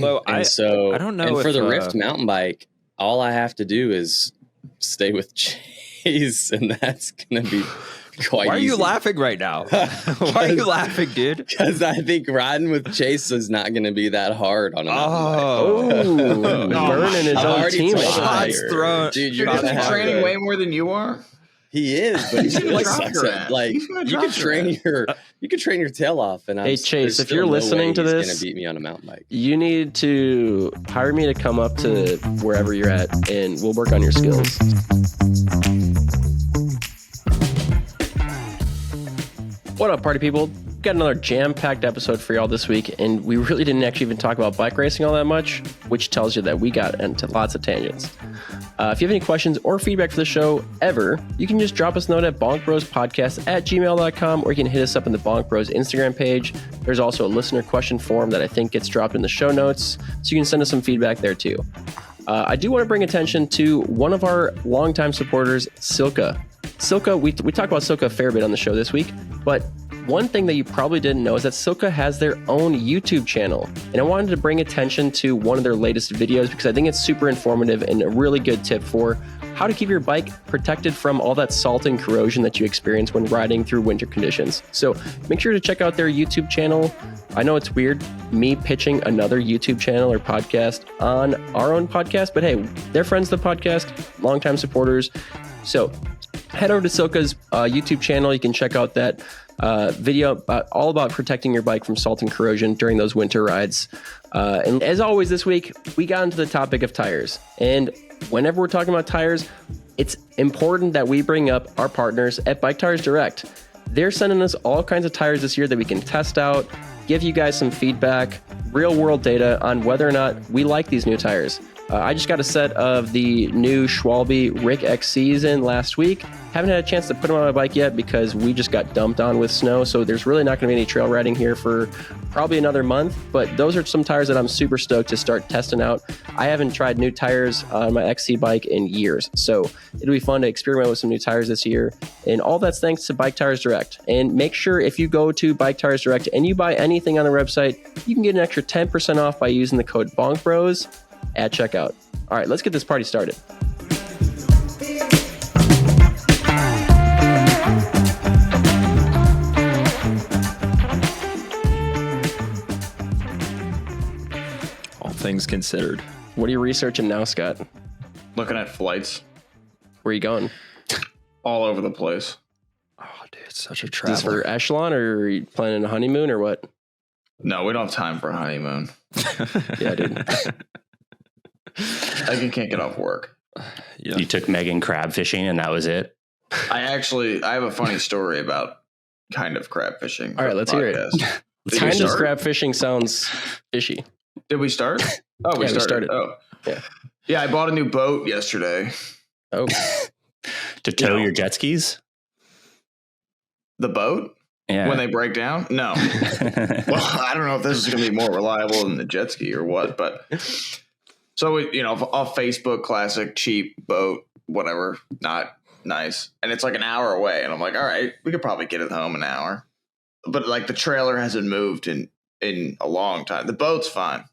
Well, I don't know. And for if, the Rift mountain bike, all I have to do is stay with Chase, and that's going to be quite Why are you easy. laughing right now? Why are you laughing, dude? Because I think riding with Chase is not going to be that hard on a Oh, mountain bike. burning his I've own already team. told Shots her, thrown. dude, you're Dude, gonna isn't have training to- way more than you are? He is, but he's gonna really drop sucks your at ass. like He's gonna you drop could your train ass. you could train your tail off, and Hey, Chase, if you're listening to this, he's gonna beat me on a mountain bike. You need to hire me to come up to wherever you're at, and we'll work on your skills. What up, party people? Got another jam-packed episode for y'all this week, and we really didn't actually even talk about bike racing all that much, which tells you that we got into lots of tangents. If you have any questions or feedback for the show ever, you can just drop us a note at bonkbrospodcast@gmail.com, or you can hit us up in the Bonk Bros Instagram page. There's also a listener question form that I think gets dropped in the show notes, so you can send us some feedback there too. I do want to bring attention to one of our longtime supporters, SILCA. SILCA, we talk about SILCA a fair bit on the show this week, but one thing that you probably didn't know is that SILCA has their own YouTube channel. And I wanted to bring attention to one of their latest videos because I think it's super informative and a really good tip for how to keep your bike protected from all that salt and corrosion that you experience when riding through winter conditions. So make sure to check out their YouTube channel. I know it's weird, me pitching another YouTube channel or podcast on our own podcast, but hey, they're friends of the podcast, longtime supporters. So head over to SILCA's YouTube channel. You can check out that video all about protecting your bike from salt and corrosion during those winter rides. And as always this week, we got into the topic of tires. And whenever we're talking about tires, it's important that we bring up our partners at Bike Tires Direct. They're sending us all kinds of tires this year that we can test out, give you guys some feedback, real world data on whether or not we like these new tires. I just got a set of the new Schwalbe Rick XCs in last week. Haven't had a chance to put them on my bike yet because we just got dumped on with snow. So there's really not going to be any trail riding here for probably another month. But those are some tires that I'm super stoked to start testing out. I haven't tried new tires on my XC bike in years. So it'll be fun to experiment with some new tires this year. And all that's thanks to Bike Tires Direct. And make sure if you go to Bike Tires Direct and you buy anything on the website, you can get an extra 10% off by using the code BONKBROS at checkout. All right, let's get this party started. All things considered. What are you researching now, Scott? Looking at flights Where are you going? all over the place. Oh, dude, it's such a Is travel. this for Echelon, or are you planning a honeymoon, or what? No, we don't have time for a honeymoon. Yeah, dude. I can't get off work. Yeah. You took Megan crab fishing and that was it? I have a funny story about kind of crab fishing. All right, let's hear it. Did we Kind of start? crab fishing sounds fishy. Did we start? Oh, Yeah, we started. Oh, Yeah. Yeah, I bought a new boat yesterday. Oh, To tow your jet skis? The boat? Yeah. When they break down? No. Well, I don't know if this is going to be more reliable than the jet ski or what, but so off Facebook, classic, cheap boat, whatever, not nice. And it's like an hour away. And I'm like, all right, we could probably get it home an hour. But like the trailer hasn't moved in a long time. The boat's fine.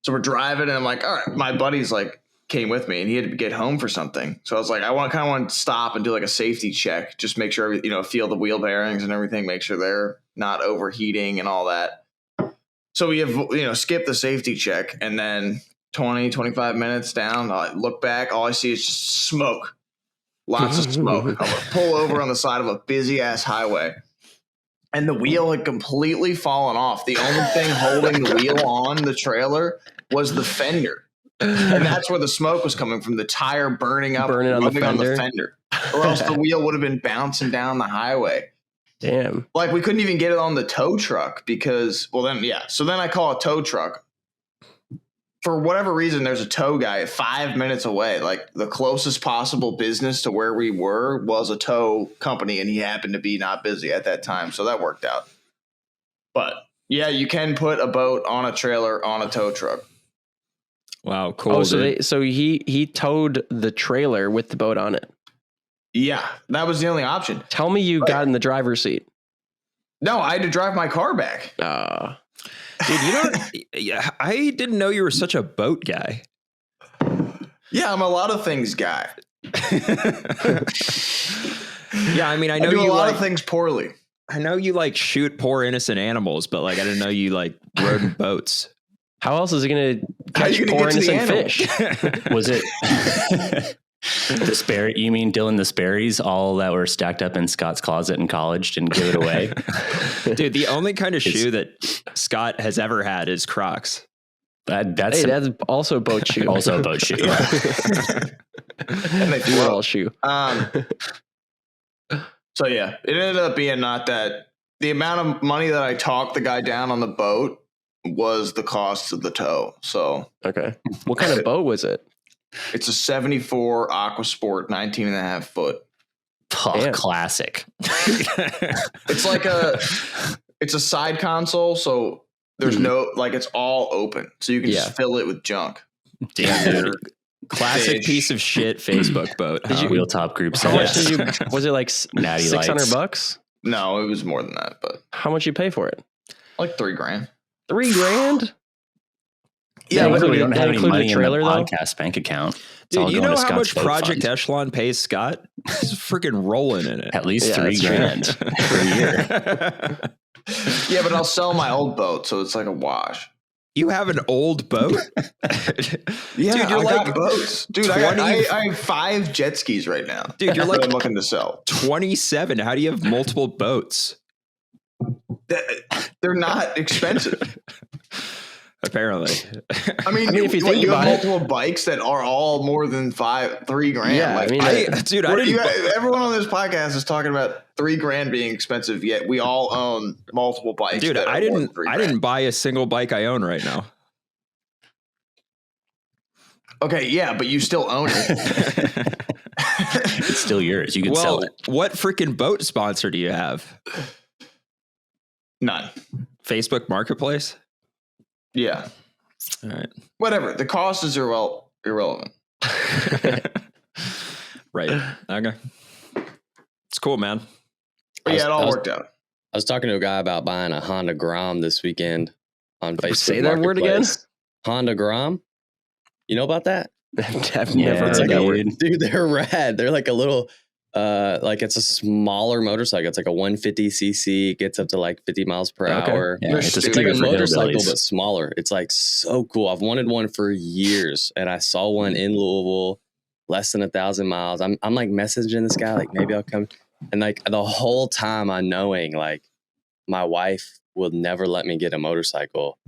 So we're driving and I'm like, all right, my buddy's like came with me and he had to get home for something. So I was like, I want to stop and do like a safety check, just make sure, feel the wheel bearings and everything, make sure they're not overheating and all that. So we have, skip the safety check and then 20, 25 minutes down, I look back, all I see is just smoke, lots of smoke. I'm gonna pull over on the side of a busy ass highway. And the wheel had completely fallen off. The only thing holding the wheel on the trailer was the fender. And that's where the smoke was coming from, the tire burning up, Burning on the fender. Or else the wheel would have been bouncing down the highway. damn. Like we couldn't even get it on the tow truck because, so then I call a tow truck. For whatever reason, there's a tow guy 5 minutes away. Like the closest possible business to where we were was a tow company, and he happened to be not busy at that time. So that worked out. But yeah, you can put a boat on a trailer on a tow truck. Wow, cool. Oh, so dude. he towed the trailer with the boat on it. Yeah, that was the only option. Tell me you got in the driver's seat. No, I had to drive my car back. Dude, you don't. Yeah, I didn't know you were such a boat guy. Yeah, I'm a lot of things guy. Yeah, I mean, I I know do a you lot like. of things poorly. I know you like shoot poor innocent animals, but like I didn't know you like rode in boats. How else is he going to How catch you gonna poor get to the innocent animal? fish? Was it the Sperry? You mean Dylan, the Sperry's, all that were stacked up in Scott's closet in college, didn't give it away? Dude, the only kind of shoe that Scott has ever had is Crocs. That's Hey, that's also a boat shoe. also a boat shoe. And they Dual float. shoe. So yeah, it ended up being not that. The amount of money that I talked the guy down on the boat was the cost of the tow. So Okay. What kind of boat was it? it's a 74 Aquasport, 19 and a half foot. Oh, Damn. classic. It's like it's a side console. So there's no, like it's all open. So you can Yeah. just fill it with junk. Damn, dude. Classic Fish. piece of shit Facebook boat. Did huh? you- Wheel top group. How much set. did you? Was it like Natty lights. $600? No, it was more than that, but How much you pay for it? like $3,000. $3,000? Yeah, That we don't that have any included money a trailer, in the though? podcast bank account. It's Dude, all you going know to how Scott's much boat Project fund. Echelon pays Scott? He's freaking rolling in it. At least Yeah, that's $3,000 per year. Yeah, but I'll sell my old boat, so it's like a wash. You have an old boat? Yeah, Dude, you're I like got boats. Dude, 20 I have 5 jet skis right now. Dude, you're that like I'm looking to sell. 27. How do you have multiple boats? They're not expensive. Apparently. I mean, if you think you have about it- multiple bikes that are all more than $3,000. Yeah, like, I mean, Dude, I what are didn't. you, everyone on this podcast is talking about $3,000 being expensive, yet we all own multiple bikes. Dude, that are I more didn't. than I $3,000. didn't buy a single bike I own right now. Okay, yeah, but you still own it. It's still yours. You can sell Well, it. what freaking boat sponsor do you have? None. Facebook Marketplace. Yeah, All right. whatever. The cost is irrelevant. Right. Okay. It's cool, man. But yeah, it all I was- worked out. I was talking to a guy about buying a Honda Grom this weekend on Facebook. Say that word again? Marketplace. Honda Grom. You know about that? I've Yeah, never It's heard like that a word. dude. They're rad. They're like a little, like it's a smaller motorcycle. It's like a 150cc. It gets up to like 50 miles per Okay. hour. Yeah, They're it's a stupid. It's like a scooter for motorcycle, hillbillies. but smaller. It's like so cool. I've wanted one for years, and I saw one in Louisville, less than 1,000 miles. I'm like messaging this guy, like maybe I'll come, and like the whole time I knowing like my wife will never let me get a motorcycle,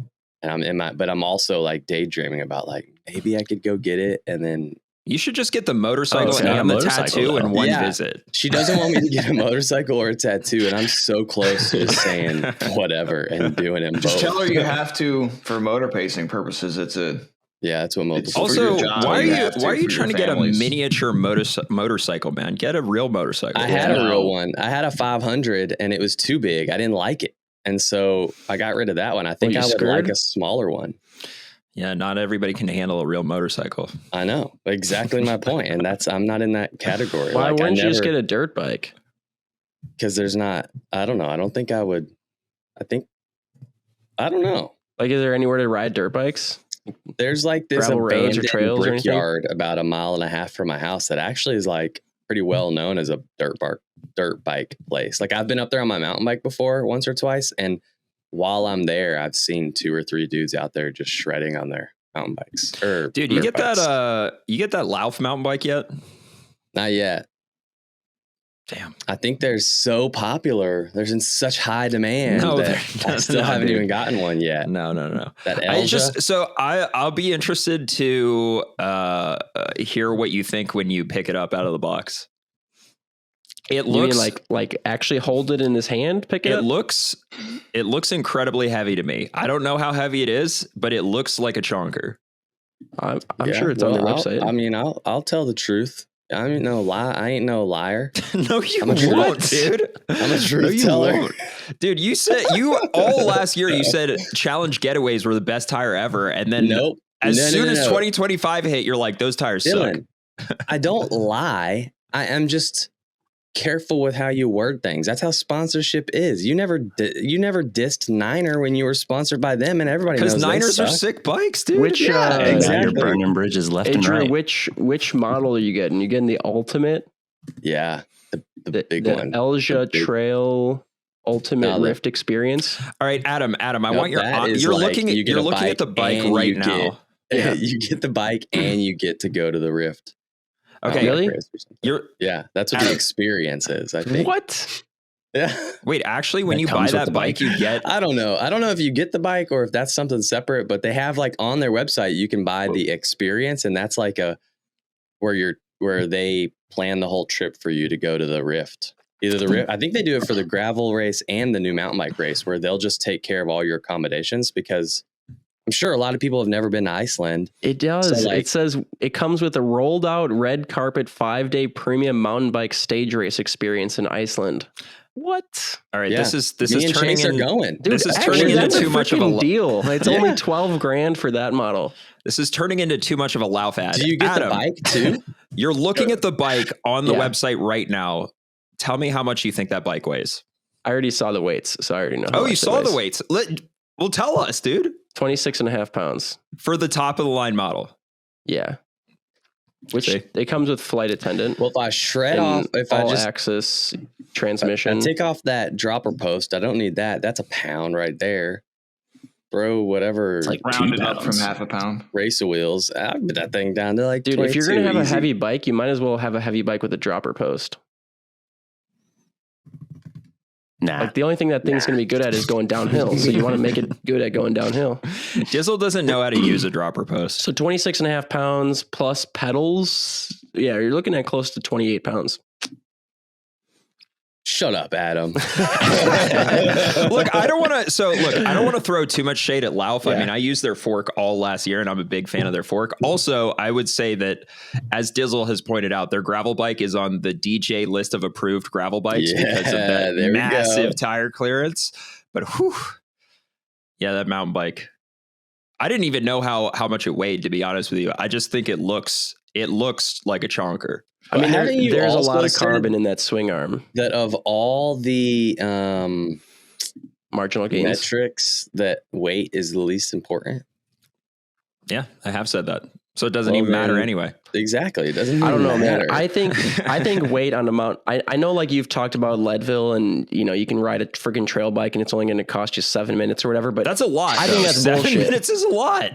and I'm also like daydreaming about like maybe I could go get it, and then You should just get the motorcycle it's not a and the motorcycle, tattoo in though. one Yeah. visit. she doesn't want me to get a motorcycle or a tattoo, and I'm so close to just saying whatever and doing them Just both. tell her you have to for motor pacing purposes. It's a Yeah, that's what It's multiple. for your Also, job, why are you you have to why are you for trying to your get a families. miniature motorcycle, man? Get a real motorcycle. I had Yeah. a real one. I had a 500 and it was too big. I didn't like it. And so I got rid of that one. I think you I would scared? like a smaller one. Yeah, not everybody can handle a real motorcycle. I know. Exactly my point. And I'm not in that category. Why Like, wouldn't you just get a dirt bike? because there's not, I don't know. I don't think I would. I don't know. Like, is there anywhere to ride dirt bikes? There's like this Gravel roads or abandoned trails or anything? brickyard about 1.5 miles from my house that actually is like pretty well known as a dirt bike place. Like I've been up there on my mountain bike before once or twice, and while I'm there, I've seen 2 or 3 dudes out there just shredding on their mountain bikes. Or Dude, you dirt get bikes. that Lauf mountain bike yet? Not yet. Damn. I think they're so popular. They're in such high demand No, that they're I still not, haven't dude. even gotten one yet. No. That I Elja? I'll be interested to hear what you think when you pick it up out of the box. It You looks mean like actually hold it in his hand, pick it it up? looks incredibly heavy to me. I don't know how heavy it is, but it looks like a chonker. I'm Yeah, sure it's on their well, website. I'll tell the truth. I ain't no lie. I ain't no liar. No, you I'm a truth- won't, dude. I'm a No, truth you teller. won't. Dude, you said all last year you said challenge getaways were the best tire ever, and then Nope. as No, soon as no. 2025 hit, you're like, those tires suck. Dylan, I don't lie. I am just careful with how you word things. That's how sponsorship is. You never dissed Niner when you were sponsored by them, and everybody knows because Niners are suck. sick bikes, dude. Which Now exactly. you're burning bridges left Hey, and Drew, right. which model are you getting? You getting the Ultimate, Yeah, the big one. Elja The big- Trail Ultimate No, the- Rift Experience? All right, Adam, I No, want your. that is You're like looking at you get you're a looking at bike the bike and right you now. Yeah. You get the bike and you get to go to the Rift. Okay, Really? you're Yeah, that's what the experience is. I think. What? Yeah. wait. Actually, when That you buy comes with that the bike, bike. you get. I don't know. I don't know if you get the bike or if that's something separate, but they have like on their website you can buy the experience, and that's like where they plan the whole trip for you to go to the Rift. Either the Rift, I think they do it for the gravel race and the new mountain bike race, where they'll just take care of all your accommodations, because I'm sure a lot of people have never been to Iceland. It does. So, like- It says it comes with a rolled out red carpet 5-day premium mountain bike stage race experience in Iceland. What? All right, Yeah. this is Me and turning Chase are in. going. This is actually, turning into that's a too much of a freaking deal. It's only Yeah. $12,000 for that model. This is turning into too much of a laugh ad. Do you get Adam, the bike too? You're looking at the bike on the Yeah. website right now. Tell me how much you think that bike weighs. I already saw the weights, so I already know. how Oh, much you it saw the weighs. weights. Well, tell us, dude. 26.5 pounds. For the top of the line model. Yeah. Which See? it comes with flight attendant. Well, if I shred and off, if I all just axis I transmission. take off that dropper post, I don't need that. That's a pound right there. Throw whatever It's like Rounded 2 up from pounds. half a pound. racer wheels. I'll put that thing down to like Dude, if you're 22 gonna have a easy. heavy bike, you might as well have a heavy bike with a dropper post. Nah. Like the only thing that thing's gonna be good at is going downhill. So you want to make it good at going downhill. Dizzle doesn't know how to use a dropper post. So 26.5 pounds plus pedals. Yeah, you're looking at close to 28 pounds. Shut up, Adam. Look, I don't want to throw too much shade at Lauf. I Yeah. mean, I used their fork all last year and I'm a big fan of their fork. Also, I would say that, as Dizzle has pointed out, their gravel bike is on the DJ list of approved gravel bikes because of Yeah, that there we massive go. tire clearance. But whew, yeah, that mountain bike. I didn't even know how much it weighed, to be honest with you. I just think it looks like a chonker. I mean, Haven't you there's a also lot of said carbon in that swing arm. That of all the Marginal gains. metrics, that weight is the least important. Yeah, I have said that. So it doesn't Well, even matter then- anyway. Exactly. It doesn't. I don't know, matter. man. I think weight on the mount. I know, like you've talked about Leadville, and you can ride a friggin' trail bike, and it's only going to cost you 7 minutes or whatever. But That's a lot. I think though. that's 7 bullshit. minutes is a lot.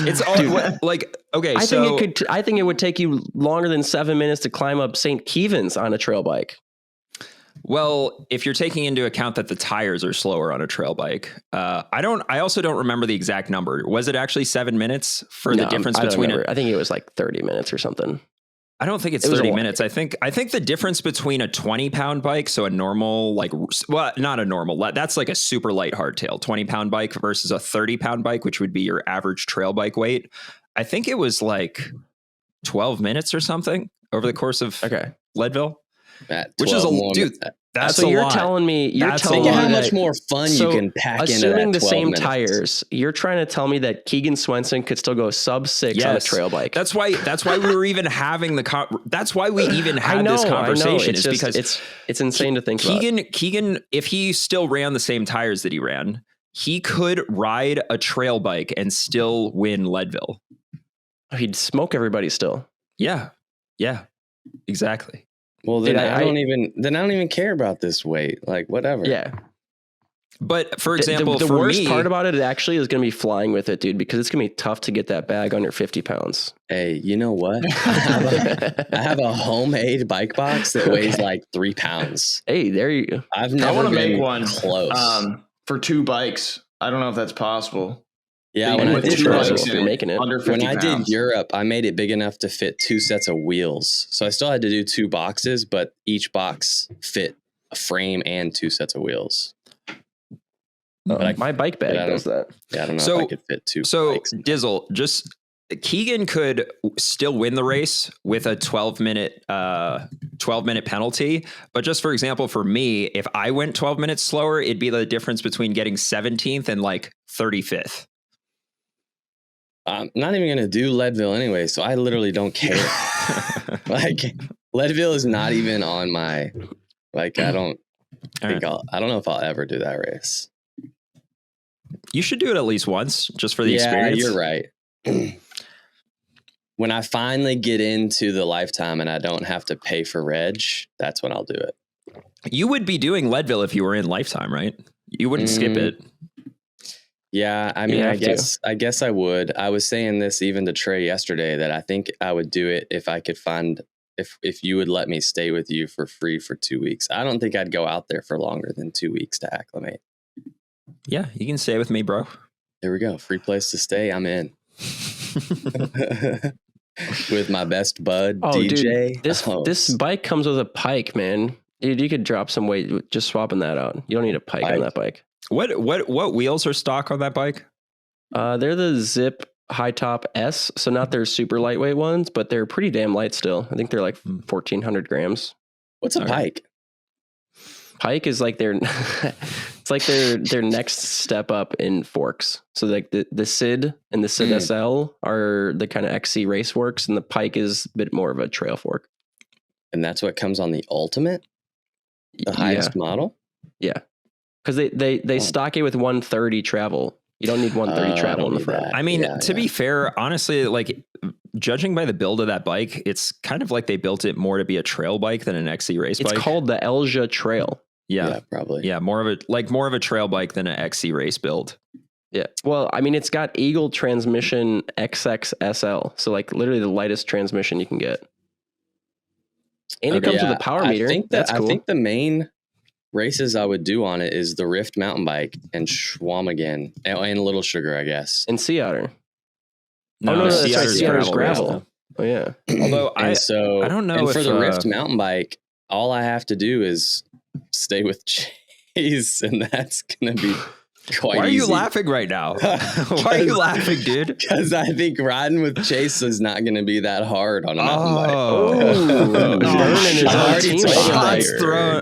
It's all like okay. I so think it would take you longer than 7 minutes to climb up St. Kevin's on a trail bike. well, if you're taking into account that the tires are slower on a trail bike, I also don't remember the exact number. Was it actually 7 minutes for the No, difference I don't between remember. I think it was like 30 minutes or something. I don't think it's It was a 30 lot. minutes. I think the difference between a 20-pound bike, so a normal, not a normal, that's like a super light hardtail 20-pound bike versus a 30-pound bike, which would be your average trail bike weight. I think it was like 12 minutes or something over the course of Okay. Leadville, At which is 12 more dude. minutes. That's So a you're lot. telling me That's a Think lot. of how that- much more fun So, you can pack into that. assuming the 12 same minutes. tires, you're trying to tell me that Keegan Swenson could still go sub 6 on a Yes. trail bike. That's why we were even having that's why we even I had know, this conversation It's is just, because it's insane to think about. Keegan, if he still ran the same tires that he ran, he could ride a trail bike and still win Leadville. He'd smoke everybody still. Yeah. Yeah. Exactly. Well, then Dude, I don't even care about this weight. Like whatever. Yeah. But for example, the for worst me, part about it actually is going to be flying with it, dude, because it's going to be tough to get that bag under 50 pounds. Hey, you know what? I have a homemade bike box that weighs like 3 pounds. Hey, there you go. I've I never want to been make one close. for 2 bikes. I don't know if that's possible. Yeah, Big when I with did two Europe, bikes if in you're it, making it. under 50 when I did pounds. Europe, I made it big enough to fit 2 sets of wheels. So I still had to do 2 boxes, but each box fit a frame and 2 sets of wheels. But My bike bag Yeah, I does that. Yeah, I don't know So- if I could fit 2 so bikes. Dizzle, just Keegan could still win the race with a 12-minute penalty. But just for example, for me, if I went 12 minutes slower, it'd be the difference between getting 17th and like 35th. I'm not even going to do Leadville anyway, so I literally don't care. like Leadville is not even on my, like, I don't think right. I don't know if I'll ever do that race. You should do it at least once just for the experience. You're right. When I finally get into the lifetime and I don't have to pay for reg, that's when I'll do it. You would be doing Leadville if you were in lifetime, right? You wouldn't skip it. Yeah, I mean, I guess I would. I was saying this even to Trey yesterday that I think I would do it if I could find if you would let me stay with you for free for 2 weeks. I don't think I'd go out there for longer than 2 weeks to acclimate. Yeah, you can stay with me, bro. There we go. Free place to stay. I'm in. With my best bud, DJ. Dude, this bike comes with a pike, man. Dude, you could drop some weight just swapping that out. You don't need a pike on that bike. What wheels are stock on that bike? They're the Zip High Top S, so not their super lightweight ones, but they're pretty damn light still. I think they're like 1,400 grams. What's a pike? Pike is like their it's like their next step up in forks. So like the Sid and the Sid SL are the kind of XC race works, and the Pike is a bit more of a trail fork. And that's what comes on the Ultimate, the highest model. Yeah, because they stock it with 130 travel. You don't need 130 travel in the front. I mean, to be fair, honestly, like judging by the build of that bike, it's kind of like they built it more to be a trail bike than an XC race bike. It's called the Elja Trail. Yeah, probably. Yeah, more of a trail bike than an XC race build. Yeah. Well, I mean, it's got Eagle transmission XXSL. So like literally the lightest transmission you can get. And it comes with a power meter. That's cool. I think the main races I would do on it is the Rift mountain bike and Schwamigan and Little Sugar, I guess. And Sea Otter. No, Sea Otter's gravel. Oh yeah. Although I don't know and if for the Rift mountain bike, all I have to do is stay with Chase, and that's gonna be quite Why are easy. you laughing right now? Why are you laughing, dude? Because I think riding with Chase is not going to be be that hard on a mountain bike.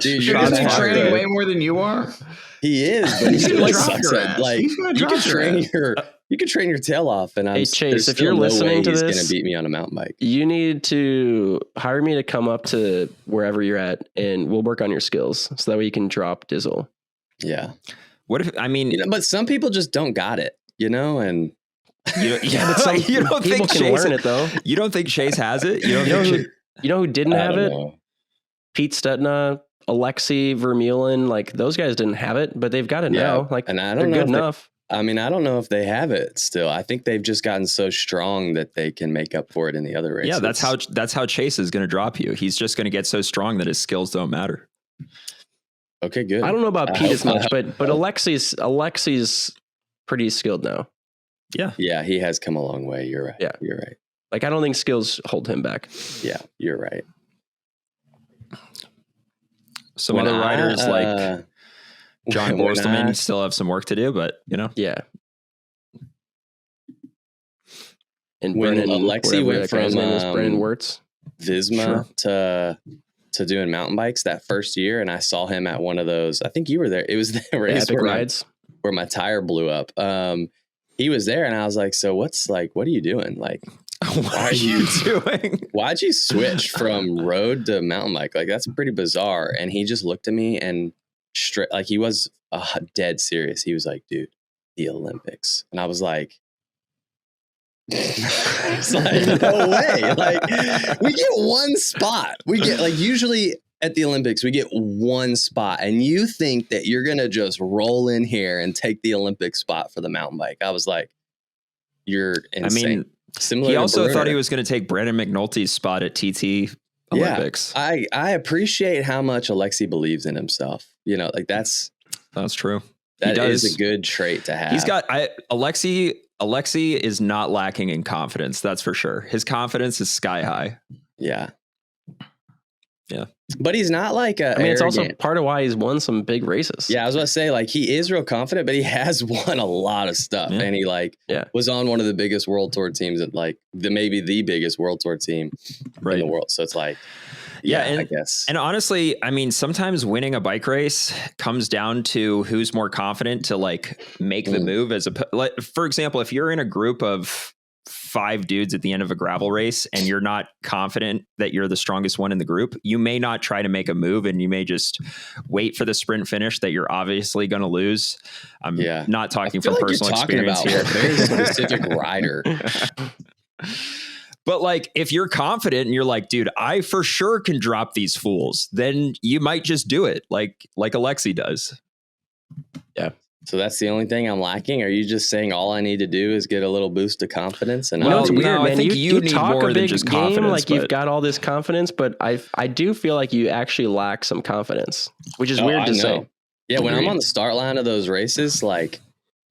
Dude, you're going to be training way more than you are. He is, but he really sucks at like you can train your tail off. And hey Chase, if you're listening to this, he's going to beat me on a mountain bike. You need to hire me to come up to wherever you're at, and we'll work on your skills so that way you can drop Dizzle. Yeah. What if, I mean, but some people just don't got it, and you don't people think can Chase, learn it though. You don't think Chase has it? You know who didn't have it? Know. Pete Stetna, Alexi, Vermeulen, like those guys didn't have it, but they've got it now. Like, and I don't know good enough. I don't know if they have it still. I think they've just gotten so strong that they can make up for it in the other races. Yeah, that's how Chase is going to drop you. He's just going to get so strong that his skills don't matter. Okay, good. I don't know about Pete as much, but Alexi's pretty skilled now. Yeah, he has come a long way. You're right. Yeah, you're right. Like I don't think skills hold him back. Yeah, you're right. Some other riders like John Borstelman still have some work to do, but yeah. And when Brennan, Alexi went from Brennan Wirtz, Visma to doing mountain bikes that first year, and I saw him at one of those. I think you were there. It was the race where my tire blew up. He was there, and I was like, "So what are you doing? Like, what are you doing? Why'd you switch from road to mountain bike? Like, that's pretty bizarre." And he just looked at me and like he was dead serious. He was like, "Dude, the Olympics," and I was like. It's like, no way. Like, we get one spot. We get like usually at the Olympics, we get one spot, and you think that you're gonna just roll in here and take the Olympic spot for the mountain bike. I was like, you're insane. I mean, similar. He also thought he was going to take Brandon McNulty's spot at TT Olympics. Yeah, I appreciate how much Alexi believes in himself. Like that's true. That is a good trait to have. He's got Alexi is not lacking in confidence. That's for sure. His confidence is sky high. Yeah. Yeah. But he's not like it's also part of why he's won some big races. Yeah, I was about to say, like, he is real confident, but he has won a lot of stuff. Yeah. And he was on one of the biggest world tour teams, and like maybe the biggest world tour team in the world. So it's like, and, I guess. And honestly, I mean, sometimes winning a bike race comes down to who's more confident to like make the move for example, if you're in a group of 5 dudes at the end of a gravel race and you're not confident that you're the strongest one in the group, you may not try to make a move and you may just wait for the sprint finish that you're obviously going to lose. I'm not talking from personal experience here. A very specific rider. But like, if you're confident and you're like, dude, I for sure can drop these fools, then you might just do it like Alexi does. Yeah. So that's the only thing I'm lacking? Are you just saying all I need to do is get a little boost of confidence? And it's weird, man. I think you need talk more a than big just game, confidence. like you've got all this confidence, but I do feel like you actually lack some confidence, which is weird to say. Yeah, when I'm on the start line of those races, like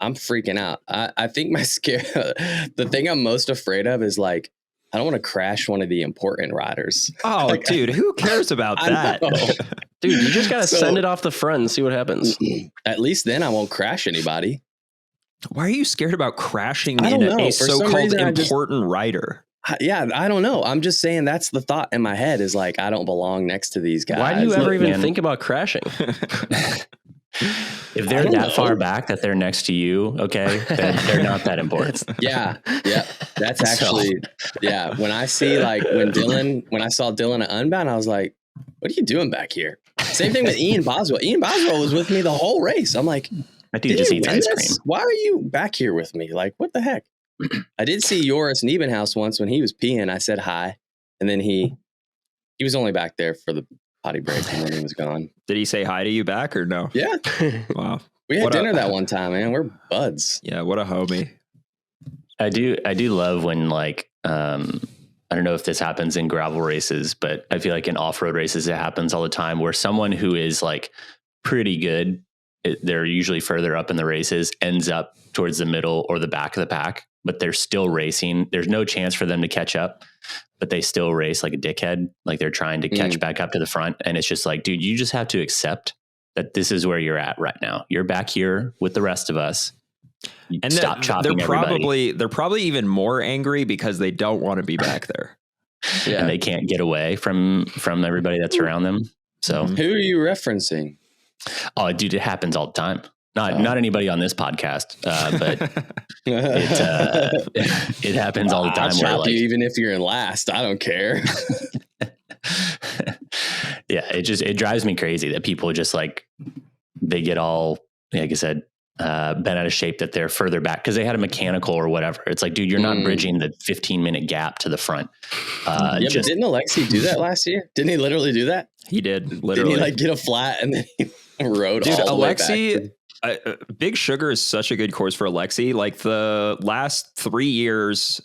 I'm freaking out. I think my the thing I'm most afraid of is like, I don't want to crash one of the important riders. Oh, like, dude, who cares about that? Dude, you just got to send it off the front and see what happens. At least then I won't crash anybody. Why are you scared about crashing in a so-called important rider? Yeah, I don't know. I'm just saying that's the thought in my head is like, I don't belong next to these guys. Why do you ever even think about crashing? If they're that far back that they're next to you, okay, they're not that important. Yeah. That's actually, When I see like when I saw Dillman at Unbound, I was like, what are you doing back here? Same thing with Ian Boswell. Ian Boswell was with me the whole race. I'm like, that dude just eats ice cream. Why are you back here with me? Like, what the heck? I did see Joris Niebenhaus once when he was peeing. I said hi. And then he was only back there for the potty break and then he was gone. Did he say hi to you back or no? Yeah. Wow. We had dinner that one time, man. We're buds. Yeah, what a homie. I do love when like I don't know if this happens in gravel races, but I feel like in off-road races it happens all the time where someone who is like pretty good, they're usually further up in the races, ends up towards the middle or the back of the pack, but they're still racing. There's no chance for them to catch up, but they still race like a dickhead. Like they're trying to catch back up to the front. And it's just like, dude, you just have to accept that this is where you're at right now. You're back here with the rest of us. And stop chopping everybody. They're probably even more angry because they don't want to be back there. Yeah. And they can't get away from everybody that's around them. So who are you referencing? Oh, dude, it happens all the time. Not anybody on this podcast, but it happens all the time. I'll chop you even if you're in last. I don't care. Yeah, it drives me crazy that people just like they get all, like I said, bent out of shape that they're further back because they had a mechanical or whatever. It's like, dude, you're not bridging the 15-minute gap to the front. But didn't Alexi do that last year? Didn't he literally do that? He did. Literally, didn't he like get a flat and then he rode dude, all the way Alexi. back? Big Sugar is such a good course for Alexi. Like the last 3 years,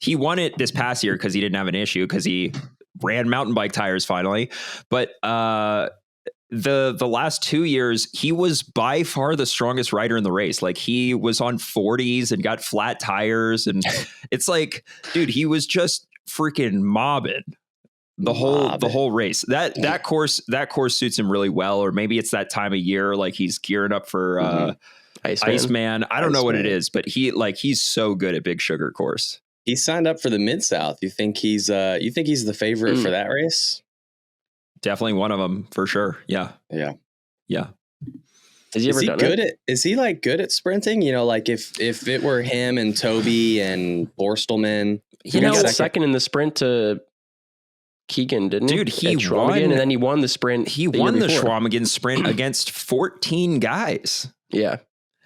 he won it this past year because he didn't have an issue because he ran mountain bike tires finally. But the last 2 years, he was by far the strongest rider in the race. Like he was on 40s and got flat tires, and it's like, dude, he was just freaking mobbing the whole race. That course suits him really well, or maybe it's that time of year, like he's gearing up for Iceman. I don't know what it is, but he's so good at Big Sugar course. He signed up for the Mid-South. You think he's the favorite for that race? Definitely one of them for sure. Yeah. Has he ever done it? Is he like good at sprinting? You know, like if it were him and Toby and Borstelman, he got second in the sprint to Keegan, didn't he? Dude, he won, and then he won the sprint. He won the Schwamigan sprint against 14 guys. Yeah.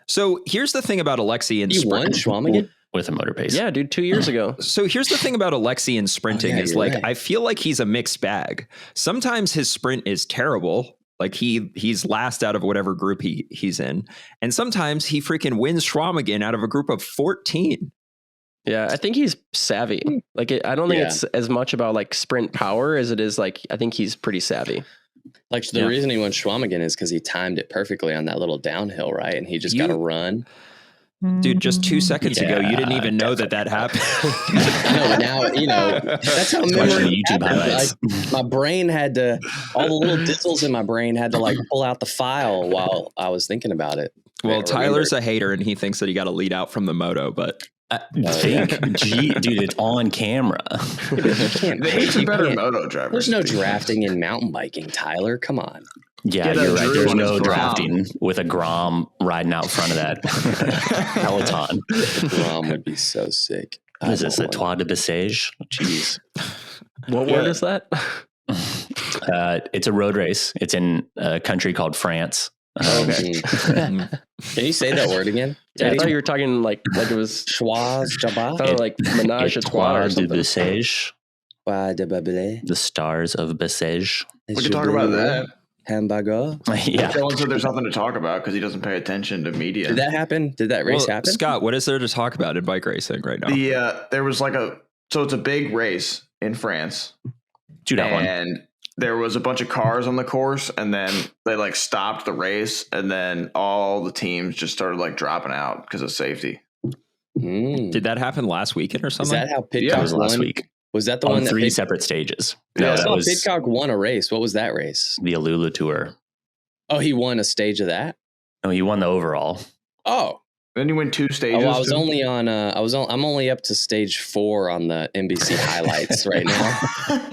So here's the thing about Alexi and sprint. He won Schwamigan? With a motor pace. Yeah, dude, 2 years ago. So here's the thing about Alexi and sprinting is like, right. I feel like he's a mixed bag. Sometimes his sprint is terrible. Like he's last out of whatever group he's in. And sometimes he freaking wins Schwamigan out of a group of 14. Yeah, I think he's savvy. Like, I don't think it's as much about like sprint power as it is like, I think he's pretty savvy. Like the reason he won Schwamigan is because he timed it perfectly on that little downhill, right? And he just got to run. Dude, just 2 seconds ago, you didn't even know that happened. No, now, that's how memory YouTube highlights. Like, my brain had to, all the little dizzles in my brain had to like pull out the file while I was thinking about it. Well, Tyler's a hater and he thinks that he got to lead out from the moto, but dude, it's on camera. He's a better moto driver. There's no drafting in mountain biking, Tyler. Come on. Yeah, you're right. There's no drafting with a Grom riding out front of that Peloton. Grom would be so sick. What is this? A Trois de Bessèges? Jeez. What word is that? It's a road race. It's in a country called France. Okay. Can you say that word again? Yeah, I thought you were talking like it was Schwaz Jabba? sounded like Menage a Trois or Trois de something. Bessèges. The The stars of Bessèges. We can talk about that. Hamburger. Yeah. Dylan said there's nothing to talk about because he doesn't pay attention to media. Did that happen? Did that race happen? Scott, what is there to talk about in bike racing right now? There was so it's a big race in France, Shoot that one. and there was a bunch of cars on the course, and then they stopped the race, and then all the teams just started dropping out because of safety. Did that happen last weekend or Is something? that how That Pidcock was last won? week. Was that the On one that 3 separate stages. I No, that saw was Pidcock won a race. What was that race? the Alula Tour. Oh, he won a stage of that? No, he won the overall. Oh. Then you win 2 stages. I was only on I'm only up to stage 4 on the NBC highlights right now.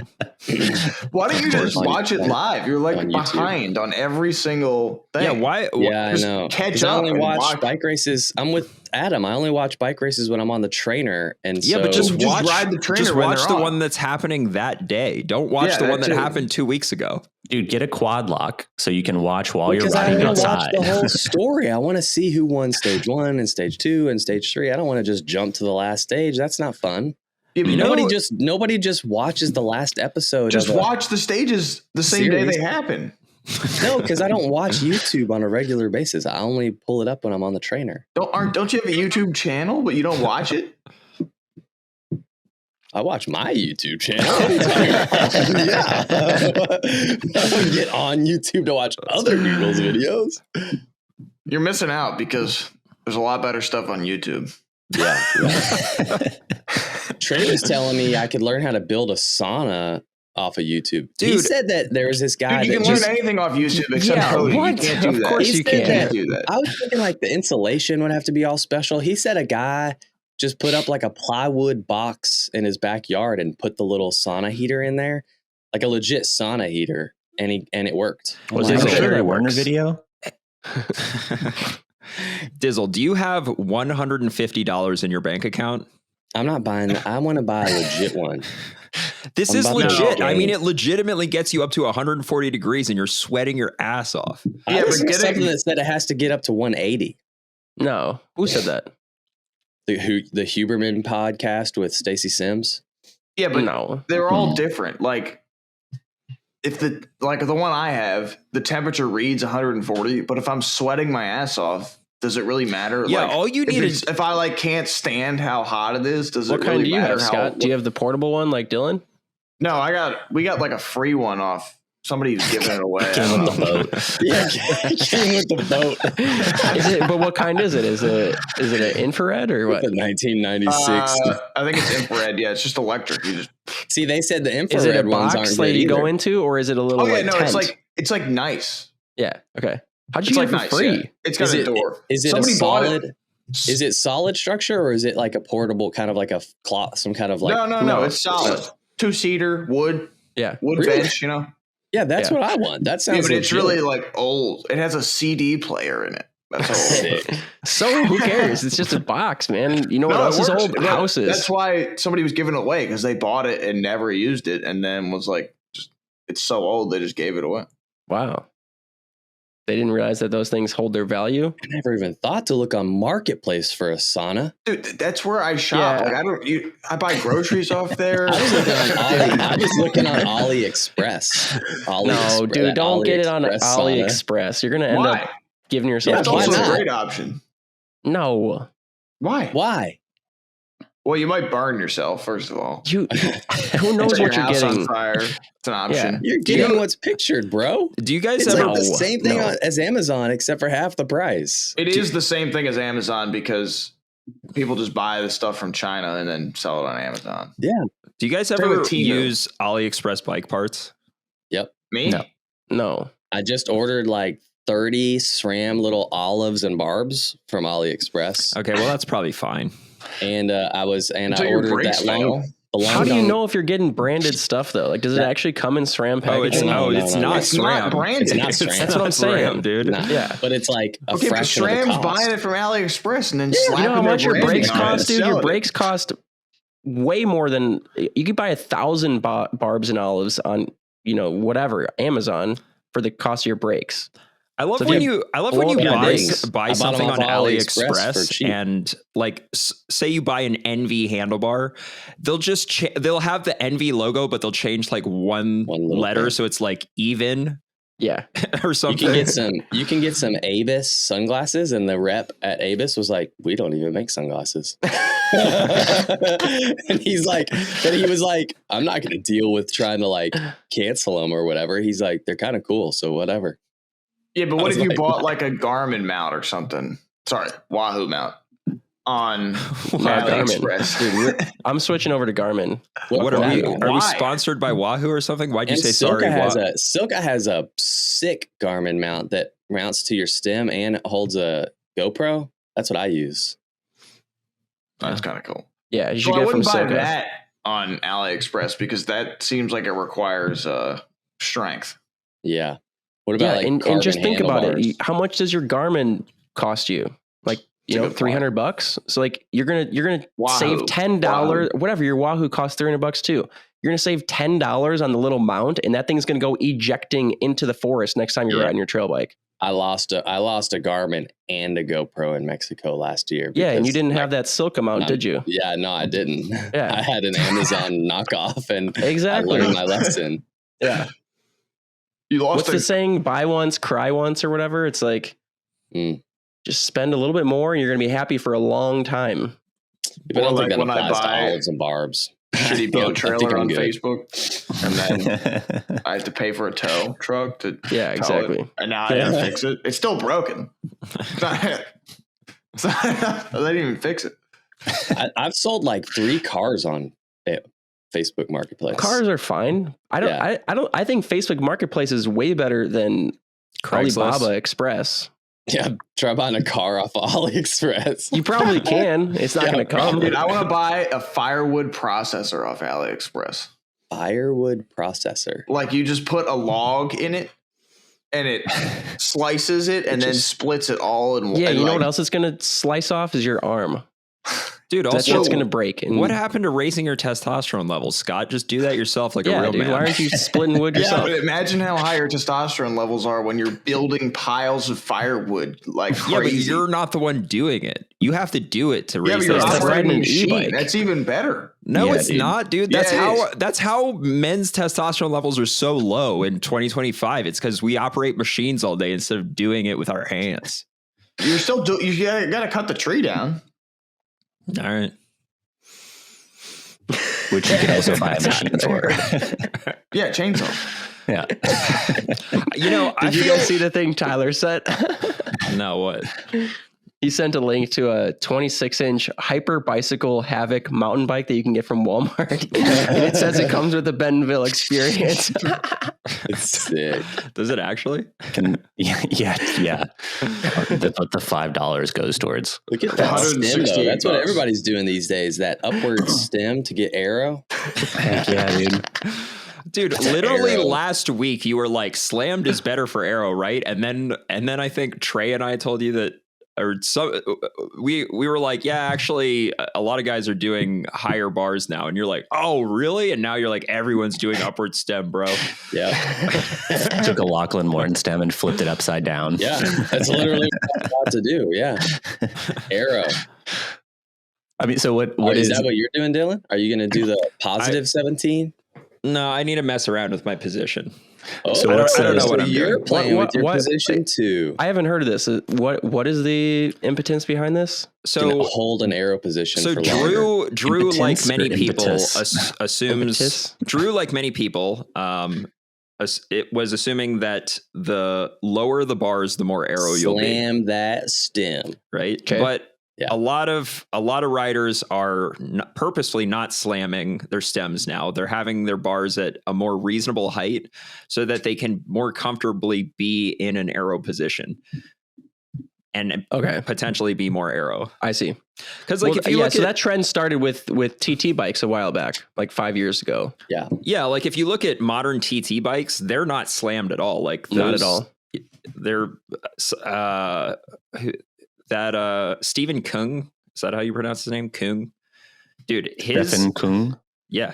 Why don't you just watch it live? You're on YouTube. behind on every single thing. Yeah, why? Yeah, I Just know. catch 'Cause I up only and watch watch. bike races. I'm with Adam. I only watch bike races when I'm on the trainer, and Yeah, so but just Just watch, ride the trainer just when watch they're the on. one that's happening that day. Don't watch Yeah, the one that that too. happened 2 weeks ago. Dude, get a quad lock so you can watch while you're because I riding want to watch outside. the whole story. I want to see who won stage 1 and stage 2 and stage 3. I don't want to just jump to the last stage. That's not fun. Yeah, but Nobody just watches the last episode. just of watch the stages the same day series. they happen. No, because I don't watch YouTube on a regular basis. I only pull it up when I'm on the trainer. Don't you have a YouTube channel, but you don't watch it? I watch my YouTube channel. What are you talking about? Yeah. I don't get on YouTube to watch other people's videos. You're missing out because there's a lot better stuff on YouTube. Yeah. Trey was telling me I could learn how to build a sauna off of YouTube. He Dude. said that there was this guy Dude, you that can just. learn anything off YouTube except Yeah, coding. what? You can't do Of that. course He you said can. that- do that. I was thinking the insulation would have to be all special. He said a guy just put up a plywood box in his backyard and put the little sauna heater in there, like a legit sauna heater, and it worked. Was I'm this a sure Sherry that Warner works. video? Dizzle, do you have $150 in your bank account? I'm not buying that. I want to buy a legit one. This I'm is about to legit. go I mean, game. it legitimately gets you up to 140 degrees and you're sweating your ass off. I but listened to getting- something that said it has to get up to 180. No, who said that? The Huberman podcast with Stacey Sims. Yeah, but No. they're all different. If the one I have, the temperature reads 140, but if I'm sweating my ass off, does it really matter? Yeah, all you need is if I can't stand how hot it is, does What it kind really do you matter have, how? Scott? Do you have the portable one like Dylan? No, we got a free one off. Somebody's giving it away. I Came don't with know. the boat. Yeah, came with the boat. Is it? But what kind is it? Is it an infrared or what? The 1996. I think it's infrared. Yeah, it's just electric. You just See, they said the Is infrared it a ones box aren't that good you go either. into, or is it a little? tent. Tent? It's nice. Yeah. Okay. How'd you It's get it for nice. free? Yeah. It's got Is a it- door. Is it Somebody a bought solid? it. Is it solid structure or is it like a portable kind of like a cloth, some kind of No. No. It's solid. 2-seater wood Yeah. wood Really? bench. Yeah, that's Yeah. what I want. That Yeah, sounds. but it's legit. really old. It has a CD player in it. That's all. Sick. So who cares? It's just a box, man. You know what No, it else is works. old? Yeah, Houses. That's why somebody was giving it away because they bought it and never used it, and then was it's so old they just gave it away. Wow. They didn't realize that those things hold their value. I never even thought to look on Marketplace for a sauna. Dude, that's where I shop. Yeah. I buy groceries off there. I was looking on AliExpress. No, dude, don't get it on AliExpress sauna. AliExpress. You're gonna end Why? up giving yourself That's why also cancer. not? a great option. No, Why? Why? Well, you might burn yourself, first of all. you. Who knows Set your what you're house on getting? fire. It's an option. You're Do you- getting what's pictured, bro. Do you guys It's ever? like the same thing No. as Amazon, except for half the price. It is the same thing as Amazon because people just buy the stuff from China and then sell it on Amazon. Do you guys Same ever with Temu. use AliExpress bike parts? Me? No. No. I just ordered like 30 SRAM little olives and barbs from AliExpress, Okay, well that's probably fine. and I Until your ordered brakes that fail. long. The How do you long- know if you're getting branded stuff though? Like, does it actually come in SRAM Oh, it's packaging? No, it's not It's not SRAM. branded. It's not SRAM. That's what I'm saying, SRAM, dude. Nah, Yeah. but it's like a Okay, but fraction of the SRAM's cost. buying it from AliExpress and then You slapping know how their much your branding brakes on it cost, and dude? Your selling it. brakes cost way more than you could buy 1,000 barbs and olives on, whatever, Amazon for the cost of your brakes. I love So when if you buy something on AliExpress and like say you buy an NV handlebar, they'll just they'll have the NV logo, but they'll change like one letter thing. So it's like even. Yeah. Or something. You can get some Avis sunglasses, and the rep at Avis was like, we don't even make sunglasses. And he was like, I'm not going to deal with trying to like cancel them or whatever. He's like, they're kind of cool. So whatever. Yeah. But what if you bought like a Garmin mount or something? Sorry, Wahoo mount on AliExpress. Dude, I'm switching over to Garmin. What are we sponsored by Wahoo or something? Why'd you say sorry? SILCA has a sick Garmin mount that mounts to your stem and it holds a GoPro. That's what I use. That's kind of cool. Yeah, you should get from SILCA. Buy that on AliExpress because that seems like it requires strength. Yeah. What about and just think about it. How much does your Garmin cost you? Like, $300. So like you're gonna save $10. Whatever, your Wahoo costs $300 too. You're gonna save $10 on the little mount, and that thing's gonna go ejecting into the forest next time you're riding your trail bike. I lost a Garmin and a GoPro in Mexico last year. Yeah, and you didn't have that SILCA mount, did you? Yeah, no, I didn't. Yeah. I had an Amazon knockoff, and exactly. I learned my lesson. Yeah. What's the saying? Buy once, cry once, or whatever. It's like. Just spend a little bit more and you're going to be happy for a long time. But I don't think that applies to olives and barbs. Shitty boat trailer on Facebook. And then I have to pay for a tow truck to exactly. And now I gotta fix it. It's still broken. I didn't even fix it. I've sold like 3 cars on Facebook Marketplace. Cars are fine. I think Facebook Marketplace is way better than Alibaba Express. Yeah, try buying a car off of AliExpress. You probably can. It's not going to come. Dude, I want to buy a firewood processor off AliExpress. Firewood processor? Like you just put a log in it and it slices it and then splits it all in one. Yeah, you know what else it's going to slice off is your arm. Dude, also, that's going to break. What happened to raising your testosterone levels, Scott? Just do that yourself like a real man. Why aren't you splitting wood yourself? But imagine how high your testosterone levels are when you're building piles of firewood like crazy. Yeah, but you're not the one doing it. You have to do it to raise you're testosterone. operating an e-bike. That's even better. No, it's not, dude. That's how men's testosterone levels are so low in 2025. It's because we operate machines all day instead of doing it with our hands. You're still you got to cut the tree down. All right. Which you can also buy a machine for. Yeah, chainsaw. Yeah. Did you guys see the thing Tyler sent? No, what? He sent a link to a 26-inch Hyper Bicycle Havoc mountain bike that you can get from Walmart. And it says it comes with a Bentonville experience. It's sick. Does it actually? Yeah. The $5 goes towards. Look at that stem, though. That's what everybody's doing these days. That upward stem to get Aero. Heck yeah, dude. Dude, literally Aero. Last week you were like, slammed is better for Aero, right? And then I think Trey and I told you that, or some we were like, yeah, actually a lot of guys are doing higher bars now, and you're like, oh really? And now you're like, everyone's doing upward stem, bro. Yeah. Took a Lachlan Morton stem and flipped it upside down. Yeah, that's literally what I'm about to do. Yeah. Aero. I mean, so what is that what you're doing, Dylan? Are you going to do the positive 17? No, I need to mess around with my position. Oh, so I don't know what I'm you're doing. playing with your position too. I haven't heard of this. What is the impotence behind this? So hold an Aero position. So Drew, impotence like many people, assumes Drew, like many people, it was assuming that the lower the bars, the more Aero you'll be. Slam that stem, right? Okay. But yeah. A lot of riders are purposefully not slamming their stems now. They're having their bars at a more reasonable height so that they can more comfortably be in an Aero position and potentially be more Aero. I see. Because if you look so that trend started with TT bikes a while back, like 5 years ago. Yeah. Yeah. Like if you look at modern TT bikes, they're not slammed at all. Like not at all. They're that Stephen Kung, is that how you pronounce his name? Kung. dude, his Stephen Kung. yeah,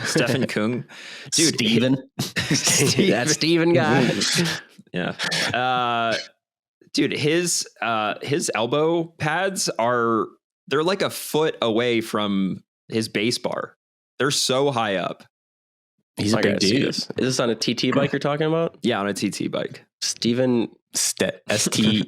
Stephen Kung, dude, Steven. That Steven guy. yeah, dude, his elbow pads they're like a foot away from his base bar. They're so high up. He's a big dude. Is this on a TT bike you're talking about? Yeah, on a TT bike. Steven. Stefan Kung.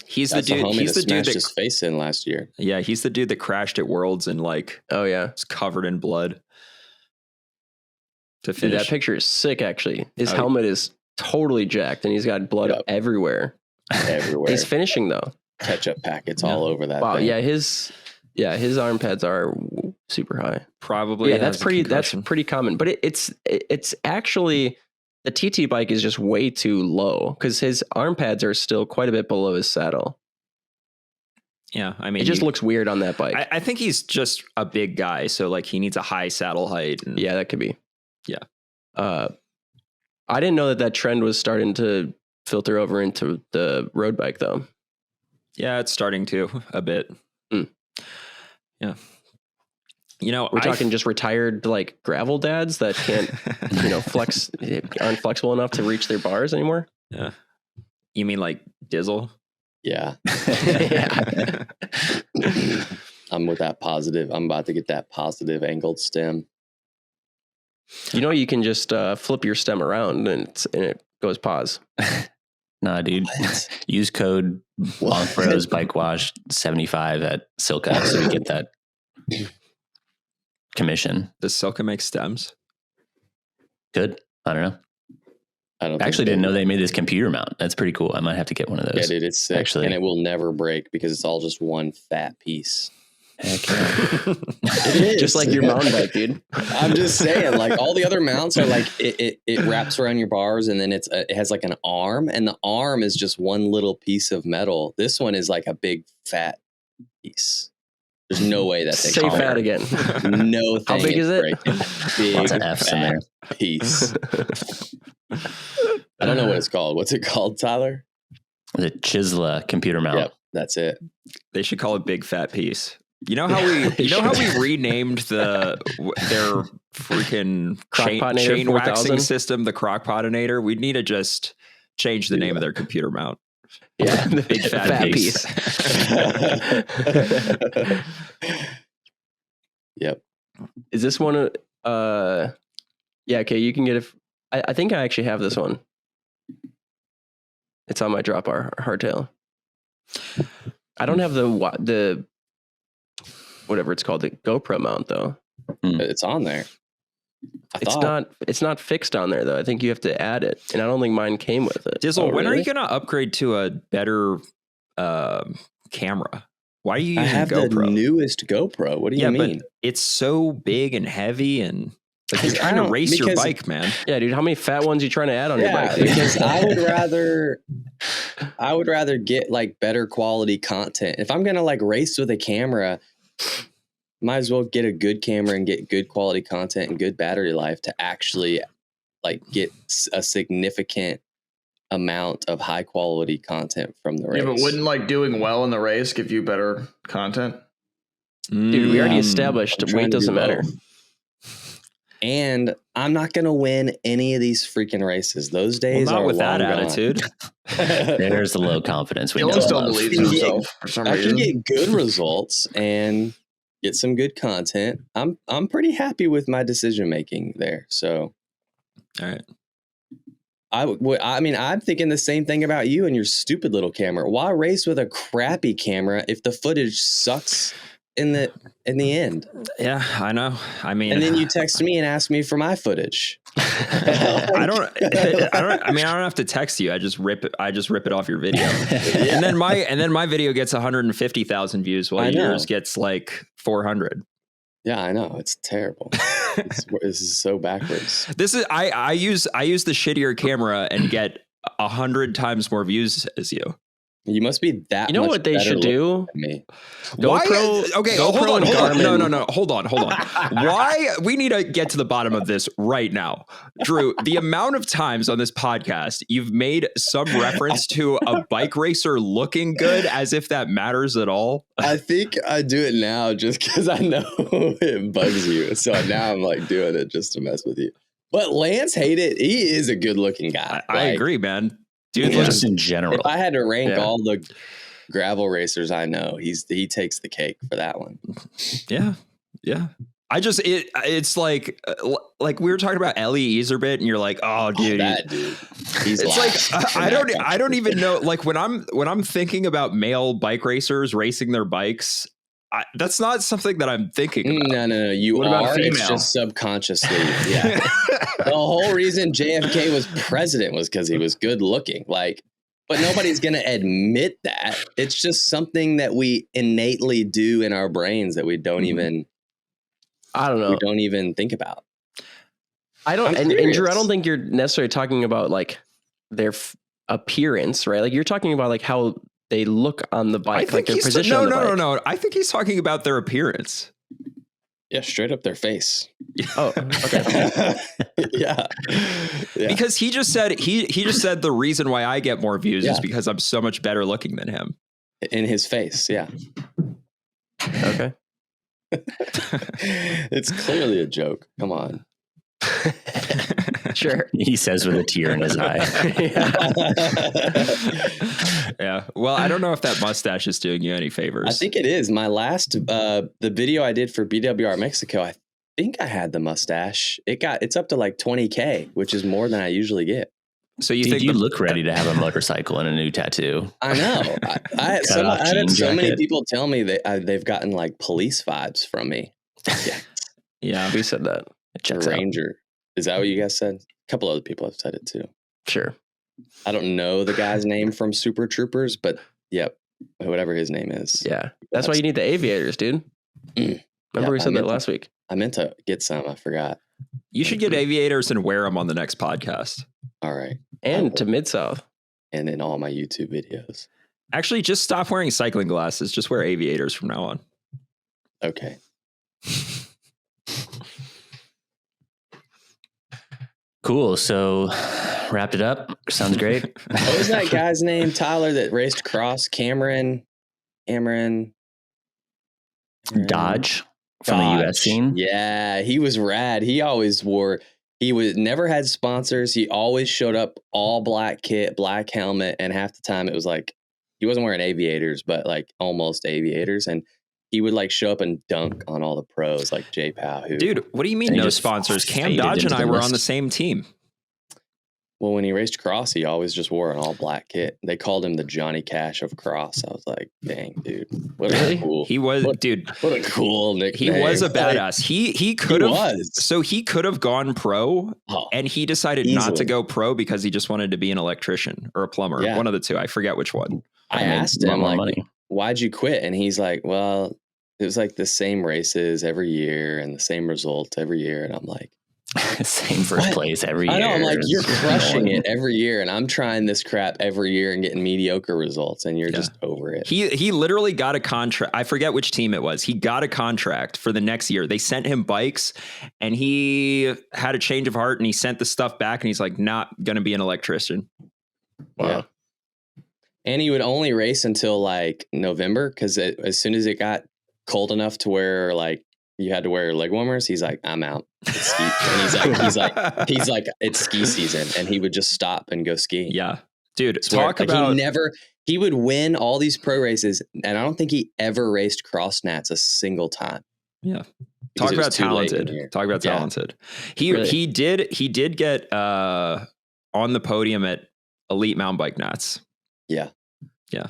He's That's the dude. homie He's that the dude smashed his face in last year. Yeah, he's the dude that crashed at Worlds and like Oh yeah, was covered in blood. To dude, finish. that picture is sick. Actually, his Oh, helmet is totally jacked, and he's got blood Yep. everywhere. Everywhere. He's finishing though. Ketchup packets all over that Wow. thing. Yeah, his arm pads are super high. Probably. Yeah, has that's a pretty. concussion. That's pretty common. But it's actually the TT bike is just way too low because his arm pads are still quite a bit below his saddle. Yeah, I mean, It just looks weird on that bike. I think he's just a big guy, so like he needs a high saddle height. And, Yeah, that could be. Yeah. I didn't know that trend was starting to filter over into the road bike though. yeah, it's starting to a bit. Mm. Yeah, you know, We're talking just retired like gravel dads that can't, flex, aren't flexible enough to reach their bars anymore. Yeah, you mean like Dizzle? Yeah. Yeah. I'm with that positive. I'm about to get that positive angled stem. You can just flip your stem around and it goes pause. Nah, dude. What? Use code BONKBROS Bike Wash 75 at SILCA so we get that commission. Does SILCA make stems? Good. I don't know. I don't I actually didn't know they made this computer mount. That's pretty cool. I might have to get one of Yeah, those. dude, it's sick. Actually. And it will never break because it's all just one fat piece. Heck yeah. It is. Just like your mountain bike, dude. I'm just saying, like all the other mounts are like it wraps around your bars and then it has like an arm and the arm is just one little piece of metal. This one is like a big fat piece. There's no way that thing Say can fat break. again. No thing. How big is it? breaking. Big Lots of F's in there. fat piece. I don't know what it's called. What's it called, Tyler? The Chisla computer mount. Yep, that's it. They should call it Big Fat Piece. You know how we renamed their freaking Crockpotanator chain 4000? waxing system, the Crockpotanator? We'd need to just change the name of their computer mount. Yeah, the Big fat piece. Yep. Is this one? Yeah. Okay, you can get it. I think I actually have this one. It's on my drop bar hardtail. I don't have the whatever it's called, the GoPro mount though. It's on there. It's not fixed on there though. I think you have to add it, and I don't think mine came with it. Dizzle, when are really? you going to upgrade to a better camera? Why are you I using have GoPro? the newest GoPro. What do you mean? But it's so big and heavy, and like, you're I trying to don't- race your because- bike, man. Yeah, dude. How many fat ones you trying to add on your Yeah, bike? Dude? because I would rather get like better quality content. If I'm gonna like race with a camera, might as well get a good camera and get good quality content and good battery life to actually like get a significant amount of high quality content from the race. Yeah, but wouldn't like doing well in the race give you better content? Dude, we already I'm established trying weight to do doesn't matter. both. And I'm not gonna win any of these freaking races. Those days Well, not are with that long gone. attitude. There's the low confidence we know. Dylan still and love. believes in himself for some I can reason. get good results and get some good content. I'm pretty happy with my decision making there. So All right. I mean, I'm thinking the same thing about you and your stupid little camera. Why race with a crappy camera if the footage sucks in the end? Yeah, I know. I mean, And then you text me and ask me for my footage. I don't have to text you. I just rip it off your video. And then my video gets 150,000 views while I know. yours gets like 400. Yeah, I know. It's terrible. This is so backwards. This is I use the shittier camera and get 100 times more views as you. You must be that. You know much what they better should do? looking than me. Why? GoPro, Okay, GoPro hold on. and Garmin. No. Hold on. Why? We need to get to the bottom of this right now. Drew, the amount of times on this podcast you've made some reference to a bike racer looking good as if that matters at all. I think I do it now just because I know it bugs you. So now I'm like doing it just to mess with you. But Lance hated. He is a good looking guy. I agree, man. Dude, Just in general. If I had to rank all the gravel racers I know, he takes the cake for that one. Yeah. I just it's like we were talking about Ellie Easerbit, and you're like, oh, dude, that dude. He's it's last. like I don't even know. Like when I'm thinking about male bike racers racing their bikes, that's not something that I'm thinking about. No. You What about are. It's female? just subconsciously. Yeah. The whole reason JFK was president was because he was good looking. Like, but nobody's going to admit that. It's just something that we innately do in our brains that we don't even. I don't know. We don't even think about. I don't. I'm And Drew, serious. I don't think you're necessarily talking about like their appearance, right? Like you're talking about like how they look on the bike, like their position on the bike. No. I think he's talking about their appearance. Yeah, straight up their face. Oh, okay. Yeah. Because he just said the reason why I get more views is Yeah. because I'm so much better looking than him. In his face. Yeah. Okay. It's clearly a joke. Come on. Sure. He says with a tear in his eye. Yeah. Well, I don't know if that mustache is doing you any favors. I think it is. My last the video I did for BWR Mexico, I think I had the mustache. It's up to like 20K, which is more than I usually get. so. You Dude, think you look ready to have a motorcycle and a new tattoo. I know. I had jean so many jacket. people tell me that they've gotten like police vibes from me. Yeah, Yeah. We said that. It checks out. Ranger. Is that what you guys said? A couple other people have said it too. Sure. I don't know the guy's name from Super Troopers, but yep, whatever his name is. Yeah. That's why you need the aviators, dude. Remember Yeah, we I said that meant last week. I meant to get some. I forgot. You should get aviators and wear them on the next podcast. All right. And to Mid-South. And in all my YouTube videos. Actually, just stop wearing cycling glasses. Just wear aviators from now on. Okay. Cool. So wrapped it up. Sounds great. What was that guy's name, Tyler, that raced cross? Cameron. Dodge from the US scene. Yeah, he was rad. He never had sponsors. He always showed up all black kit, black helmet, and half the time it was like he wasn't wearing aviators, but like almost aviators. And he would like show up and dunk on all the pros like J Pow. Dude, what do you mean And he no just sponsors? Cam faded Dodge and into I the were mist. on the same team. Well, when he raced cross, he always just wore an all black kit. They called him the Johnny Cash of cross. I was like, dang, dude. What Really? a cool. He was, dude. What a cool He nickname. was a Like, badass. He could have. was. So he could have gone pro, Oh, and he decided not to Easily. go pro because he just wanted to be an electrician or a plumber. Yeah. One of the two. I forget which one. I made asked a lot him more like, money. why'd you quit? And he's like, well, it was like the same races every year and the same results every year. And I'm like, Same first What? place every year. I know, I'm like, you're It's crushing annoying. it every year. And I'm trying this crap every year and getting mediocre results. And you're Yeah. just over it. He literally got a contract. I forget which team it was. He got a contract for the next year. They sent him bikes, and he had a change of heart, and he sent the stuff back, and he's like, not going to be an electrician. Wow. Yeah. And he would only race until like November because as soon as it got cold enough to where like you had to wear leg warmers, he's like, I'm out. It's ski. And he's like, it's ski season, and he would just stop and go skiing. Yeah, dude. Swear. Talk Like, about he would win all these pro races, and I don't think he ever raced cross nats a single time. Yeah. Because Talk it was about too late in talented. here. Talk about Yeah. talented. Really? He did get on the podium at Elite Mountain Bike Nats. Yeah. Yeah.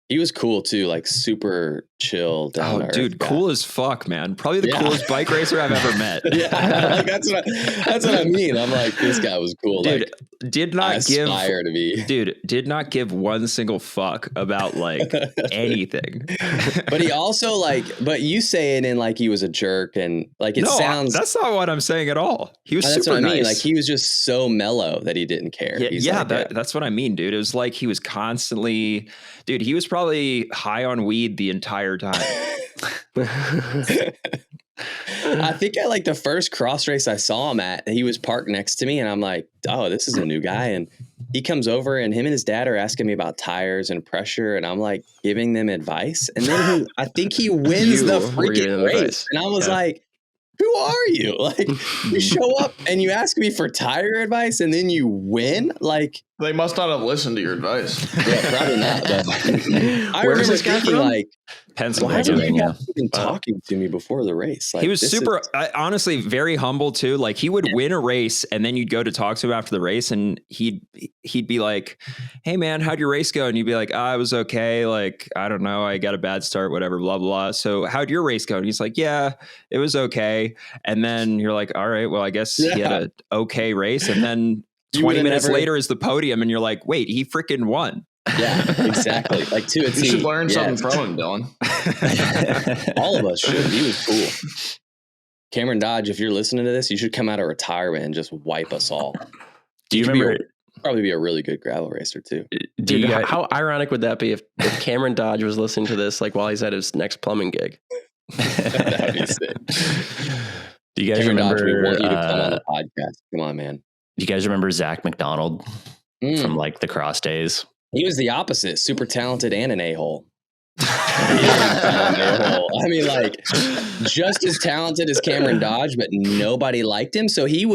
He was cool too, like super chill down to earth dude, guy. cool as fuck, man. Probably the coolest bike racer I've ever met. Yeah, like, that's what I mean. I'm like, this guy was cool. Dude, like, did I not give aspire to be. Dude, did not give one single fuck about like anything. But he also like, but you say it in like he was a jerk and like it sounds. That's not what I'm saying at all. He was That's super what I mean. nice. Like he was just so mellow that he didn't care. That's what I mean, dude. It was like he was constantly, dude. He was probably high on weed the entire time. I think at like the first cross race I saw him at, he was parked next to me and I'm like, oh, this is a new guy. And he comes over and him and his dad are asking me about tires and pressure. And I'm like giving them advice. And then I think he wins the freaking race. Advice. And I was like, who are you? Like you show up and you ask me for tire advice and then you win? Like they must not have listened to your advice. Yeah, probably not. But I remember thinking like, Pennsylvania. Why did he been talking to me before the race? Like, he was super, honestly, very humble too. Like he would win a race, and then you'd go to talk to him after the race, and he'd be like, "Hey man, how'd your race go?" And you'd be like, "I was okay. Like I don't know, I got a bad start, whatever, blah blah." So how'd your race go? And he's like, "Yeah, it was okay." And then you're like, "All right, well, I guess he had an okay race." And then 20 minutes later is the podium, and you're like, "Wait, he freaking won." Yeah, exactly. Like to a You should learn something from him, Dylan. All of us should. He was cool. Cameron Dodge, if you're listening to this, you should come out of retirement and just wipe us all. Do you remember? Probably be a really good gravel racer too. Dude, how ironic would that be if Cameron Dodge was listening to this like while he's at his next plumbing gig? That'd be sick. Do you guys Cameron remember? Dodge, we want you to come on the podcast. Come on, man. Do you guys remember Zach McDonald from like the cross days? He was the opposite, super talented and an a-hole. I mean, like, just as talented as Cameron Dodge, but nobody liked him. So he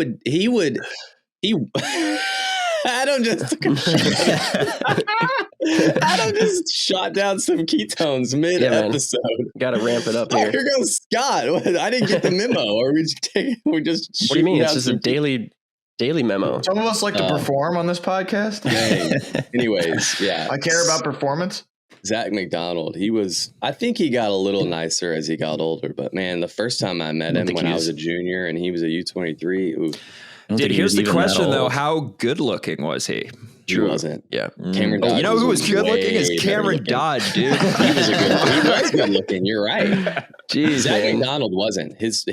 Adam just shot down some ketones mid-episode. Got to ramp it up here. here. Oh, here goes Scott. I didn't get the memo. Or we just what do you mean? It's just a daily memo. Some of us like to perform on this podcast. Anyways, yeah. I care about performance. Zach McDonald, I think he got a little nicer as he got older, but man, the first time I met him when I was a junior and he was a U23. Ooh. Dude, here's the question though. How good looking was he? He wasn't. Yeah. Cameron Dodge. You know who was good looking is Cameron Dodge, dude. He was good looking. You're right. Jeez, Zach McDonald wasn't. His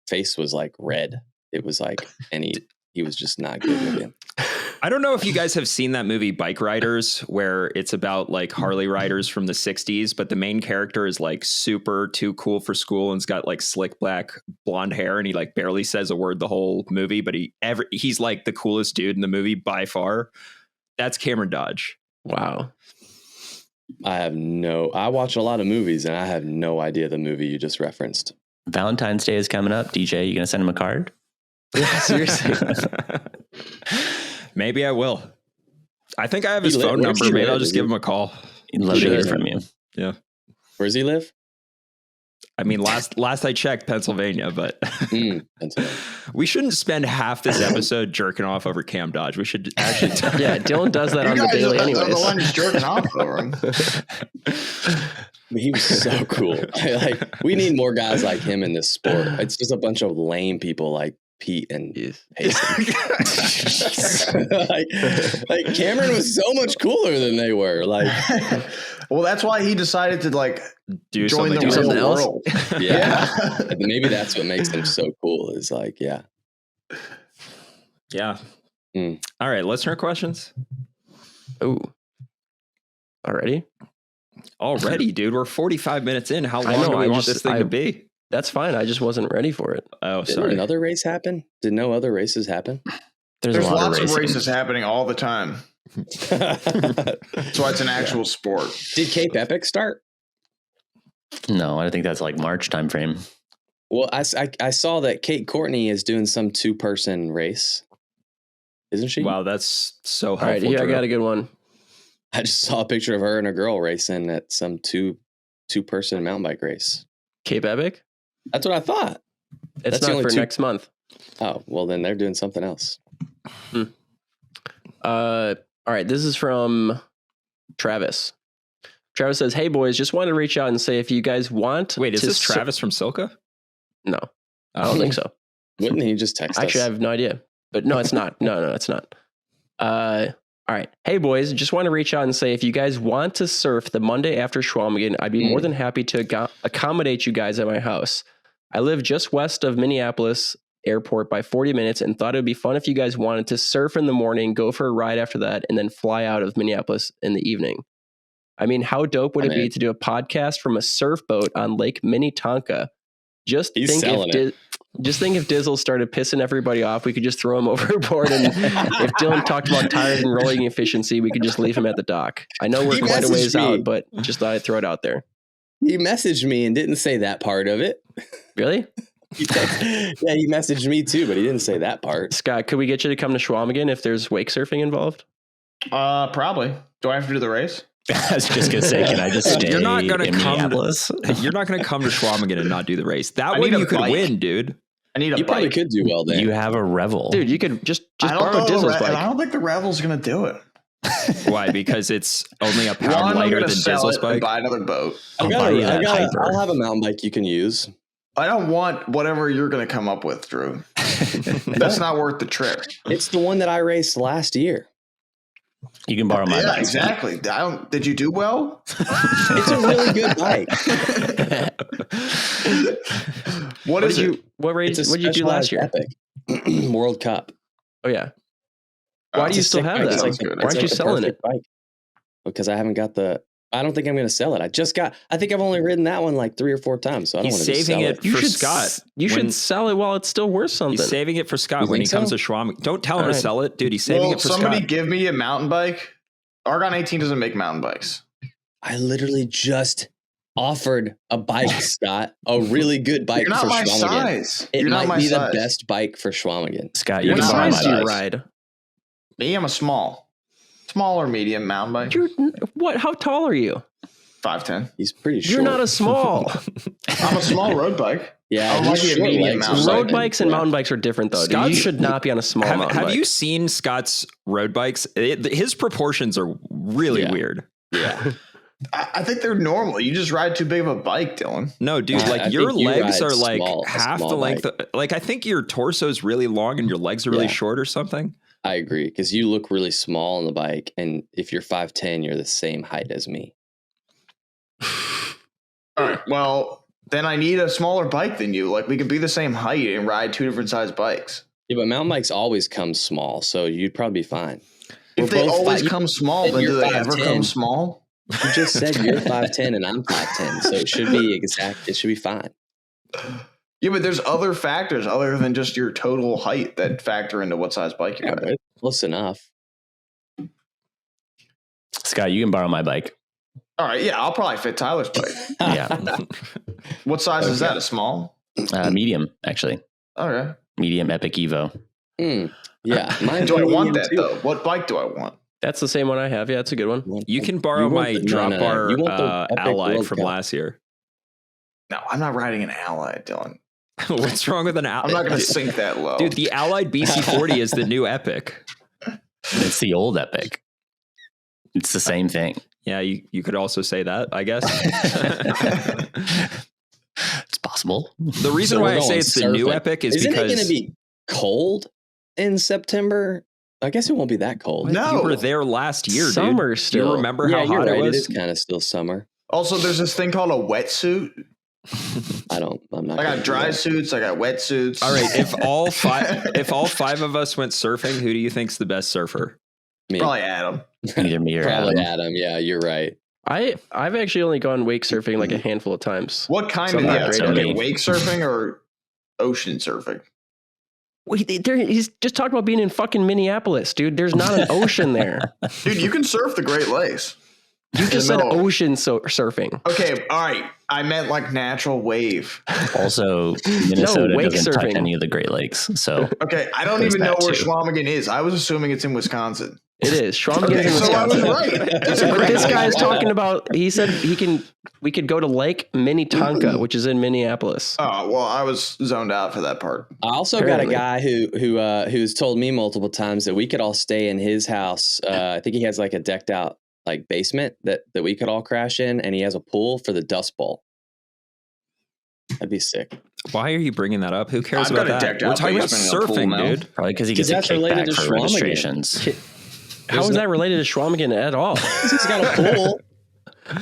face was like red. It was like, and he was just not good looking. I don't know if you guys have seen that movie Bike Riders, where it's about like Harley riders from the 60s, but the main character is like super too cool for school and's got like slick black blonde hair and he like barely says a word the whole movie, but he's like the coolest dude in the movie by far. That's Cameron Dodge. Wow. I watch a lot of movies and I have no idea the movie you just referenced. Valentine's Day is coming up. DJ, you gonna send him a card? Yeah, seriously. Maybe I will. I think I have his phone number. Maybe I'll just give him a call. He'd love to hear from you. Yeah. Where does he live? I mean, last I checked, Pennsylvania, but Pennsylvania. We shouldn't spend half this episode jerking off over Cam Dodge. We should actually. Yeah, Dylan does that on the daily anyways. The one just jerking off over him. He was so cool. Like, we need more guys like him in this sport. It's just a bunch of lame people like Pete and Payson. like Cameron was so much cooler than they were. Like, well, that's why he decided to like do join the something real else. world. Yeah. Maybe that's what makes them so cool. Is like, yeah. All right, listener questions. Oh, already, dude. We're 45 minutes in. How long I know, do we I want just- this thing I- to be? that's fine. I just wasn't ready for it. Oh, Did sorry. another race happen? Did no other races happen? There's There's a lot lots of of races happening all the time. That's why it's an actual sport. Did Cape Epic start? No, I think that's like March timeframe. Well, I saw that Kate Courtney is doing some 2-person race. Isn't she? Wow, that's so All helpful. right, here I Drew. got a good one. I just saw a picture of her and a girl racing at some two-person mountain bike race. Cape Epic. That's what I thought. It's That's the not only for two- next month. Oh, well, then they're doing something else. All right, this is from Travis. Travis says, "Hey boys, just wanted to reach out and say if you guys want." Wait, is this Travis from SILCA? No, I don't think so. Wouldn't he just text Actually, I us? have no idea. But no, it's not. No, it's not. All right. Hey boys, just want to reach out and say if you guys want to surf the Monday after Schwalmingen, I'd be more than happy to accommodate you guys at my house. I live just west of Minneapolis Airport by 40 minutes and thought it would be fun if you guys wanted to surf in the morning, go for a ride after that, and then fly out of Minneapolis in the evening. I mean, how dope would it be to do a podcast from a surf boat on Lake Minnetonka? Just think if Dizzle started pissing everybody off, we could just throw him overboard. And if Dylan talked about tires and rolling efficiency, we could just leave him at the dock. I know we're quite a ways out, but just thought I'd throw it out there. He messaged me and didn't say that part of it. Really? He messaged me too, but he didn't say that part. Scott, could we get you to come to Schwalmingen if there's wake surfing involved? Probably. Do I have to do the race? I was just gonna say, can I just stay? You're not gonna in come. Minneapolis? You're not gonna come to Schwalmingen and not do the race. That way you could win, dude. I need a You bike. probably could do well then. You have a Revel, Dude, you could just I don't borrow know Dizzle's bike. I don't think the Revel's gonna do it. Why? Because it's only a One, pound I'm lighter gonna than sell Dizzle's it and bike. buy another boat. I'll buy you that Hyper. I'll have a mountain bike you can use. I don't want whatever you're gonna come up with, Drew. That's not worth the trip. It's the one that I raced last year. You can borrow my Yeah, bike. exactly. Did you do well? It's a really good bike. What is it? What race? It's a What did you do last year? Epic World Cup. Oh yeah. Why do you It's a still sick have bike. that? It's Sounds like- good. Why it's aren't you like the selling perfect bike. Because I haven't got the. I don't think I'm going to sell it. I think I've only ridden that one like 3 or 4 times. So I don't He's want to saving sell it You for should Scott. You should sell it while it's still worth something. He's saving it for Scott You when he think comes so? to Schwalmingen. Don't tell him All to right. sell it, dude. He's saving Will it for somebody Scott. give me a mountain bike? Argon 18 doesn't make mountain bikes. I literally just offered a bike, Scott. A really good bike You're not for my Schwalmingen. size. It You're not might my be size. the best bike for Schwalmingen. Scott, you What can What borrow size my do you bike. ride? Me, I'm a small or medium mountain bike. You're what? How tall are you? 5'10". He's pretty short. You're not a small. I'm a small road bike. Yeah, I'm he's like a short medium legs or mountain Road something. bikes and Yeah. mountain bikes are different, though. Dude. Scott's- You should not be on a small mountain Have bike. you seen Scott's road bikes? His proportions are really Yeah. weird. Yeah. I think they're normal. You just ride too big of a bike, Dylan. No, dude, I like your think you legs ride are like small- a half small the length. bike. Like I think your torso is really long and your legs are really Yeah. short or something. I agree because you look really small on the bike, and if you're 5'10", you're the same height as me. All right. Well, then I need a smaller bike than you. Like we could be the same height and ride 2 different size bikes. Yeah, but mountain bikes always come small, so you'd probably be fine. If We're they both always five- come small, then you're do they ever 5'10". come small? You just said you're 5'10" and I'm 5'10", so it should be exact. It should be fine. Yeah, but there's other factors other than just your total height that factor into what size bike you're Yeah, but riding. it's close enough. Scott, you can borrow my bike. All right, yeah, I'll probably fit Tyler's bike. Yeah, What size is Okay. that? A small? medium actually. Okay. Medium Epic Evo. Yeah, mine's Do I want medium that too. though? What bike do I want? That's the same one I have. Yeah, it's a good one. You can borrow want my the- no, drop no, no. bar You want the Epic Allied World from Cup. last year. No, I'm not riding an Allied, Dylan. What's wrong with an I'm Allied? not going to sink that low. Dude, the Allied BC40 is the new Epic. It's the old Epic. It's the same thing. Yeah, you could also say that, I guess. It's possible. The reason So why we're I say going it's the new surfing. Epic is Isn't it because going to be cold in September? I guess it won't be that cold. No. you were there last year, Summer dude. still. You remember Yeah, how you're hot right. it It was? is kind of still summer. Also, there's this thing called a wetsuit. I'm not. I gonna got do dry that. suits. I got wetsuits. All right, if all five of us went surfing, who do you think's the best surfer? Me. Probably Adam. Either me or Probably Adam. Adam. Yeah, you're right. I've actually only gone wake surfing like a handful of times. What kind So of I'm not yeah? great So at okay, it. wake surfing or ocean surfing? He's just talking about being in fucking Minneapolis, dude. There's not an ocean there. Dude, you can surf the Great Lakes. You just said No. ocean surfing. Okay, all right. I meant like natural wave. Also, Minnesota wake doesn't touch surfing. any of the Great Lakes. So Okay, I don't There's even know that where too. Schwalmingen is. I was assuming it's in Wisconsin. It is. Schwalmingen Okay, is in so I was Wisconsin. right. That's a But great this guy is example. talking about. He said we could go to Lake Minnetonka, which is in Minneapolis. Oh well, I was zoned out for that part. I also Apparently. got a guy who's told me multiple times that we could all stay in his house. I think he has like a decked out like basement that we could all crash in, and he has a pool for the Dust Bowl. That'd be sick. Why are you bringing that up? Who cares I've about got a that? decked We're out talking about basement and a pool surfing, now. dude. Probably because he gets a That's related kickback to for Schwamigan. registrations. How is that related to Schwamigan at all? He's got a pool,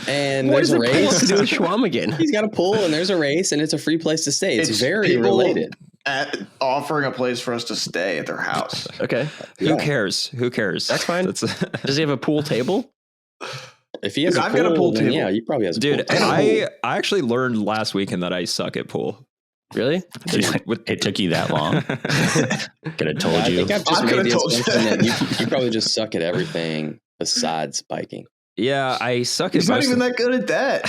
and What there's does a a pool have race. to do with Schwamigan? He's got a pool, and there's a race, and it's a free place to stay. It's very people related. offering a place for us to stay at their house. Okay, Who cares? Who cares? that's fine. Does he have a pool table? If he has Dude, a I've pool, got a pool then table. yeah, he probably has a Dude, pool. I actually learned last weekend that I suck at pool. Really? It took you that long. Could have told I you. think I've just I made could've the told you. assumption that you probably just suck at everything besides biking. Yeah, I suck at He's not most. even that good at that.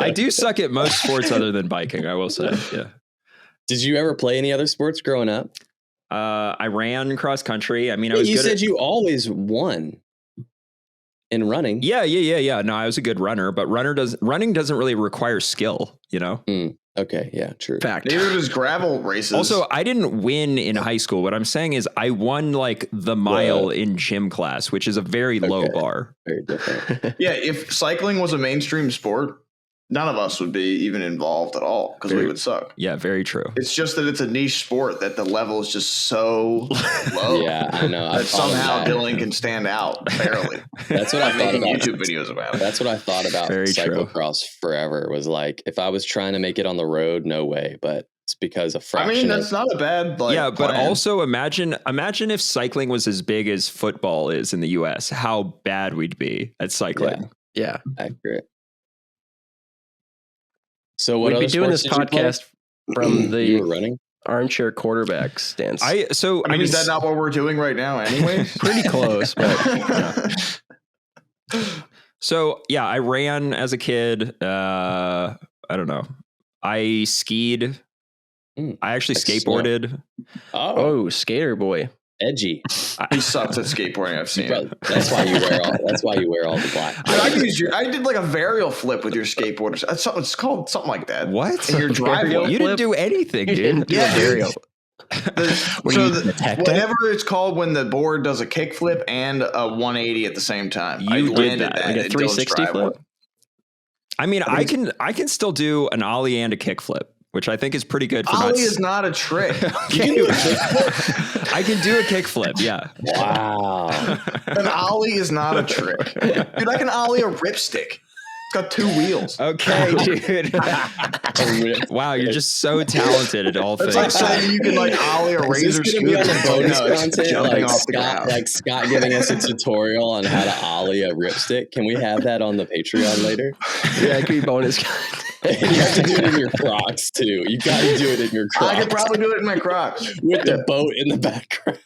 I do suck at most sports other than biking, I will say. Yeah. Did you ever play any other sports growing up? I ran cross country. I mean, I was You good said at, you always won in running. Yeah. No, I was a good runner, but running doesn't really require skill, you know? Okay, yeah, true. Fact. Neither does gravel races. Also, I didn't win in high school. What I'm saying is I won like the mile in gym class, which is a very low bar. Very different. yeah, if cycling was a mainstream sport, none of us would be even involved at all because we would suck. Yeah, very true. It's just that it's a niche sport that the level is just so low. Yeah, I know. That somehow Dylan can stand out barely. That's what I thought Making about. YouTube videos about it. That's what I thought about Very true. cyclocross forever. Was like, if I was trying to make it on the road, no way. But it's because a I fraction. mean, that's not a bad Yeah, but plan. also imagine if cycling was as big as football is in the US, how bad we'd be at cycling. Yeah. accurate. So what We'd be other doing this sports did you play? podcast from You were the running. armchair quarterback stance. I mean, is that not what we're doing right now anyway? Pretty close, but So yeah, I ran as a kid. I don't know. I skied. I actually Like skateboarded. Oh, skater boy. edgy. He sucks at skateboarding. I've seen it. That's why you wear all. That's why you wear all the black. Dude, I did like a varial flip with your skateboard. It's called something like that. What? In your driveway. You didn't do anything, You didn't dude. do Yeah, a dude. varial. Whatever it's called when the board does a kickflip and a 180 at the same time. You I did landed that. Like a in 360 Dylan's driveway. flip? I mean, I can still do an ollie and a kickflip, which I think is pretty good for Ollie is not a trick. You can do a kickflip. I can do a kickflip, yeah. Wow. An ollie is not a trick. Dude, I can ollie a ripstick. It's got two wheels. Okay, dude. Wow, you're just so talented at all It's things. like saying you can like ollie a Is razor this going to be on the scooter. bonus No, it's content? jumping Like off the Scott, ground. like Scott giving us a tutorial on how to ollie a ripstick. Can we have that on the Patreon later? Yeah, it could be bonus. And you have to do it in your Crocs too. You got to do it in your Crocs. I could probably do it in my Crocs. with the boat in the background.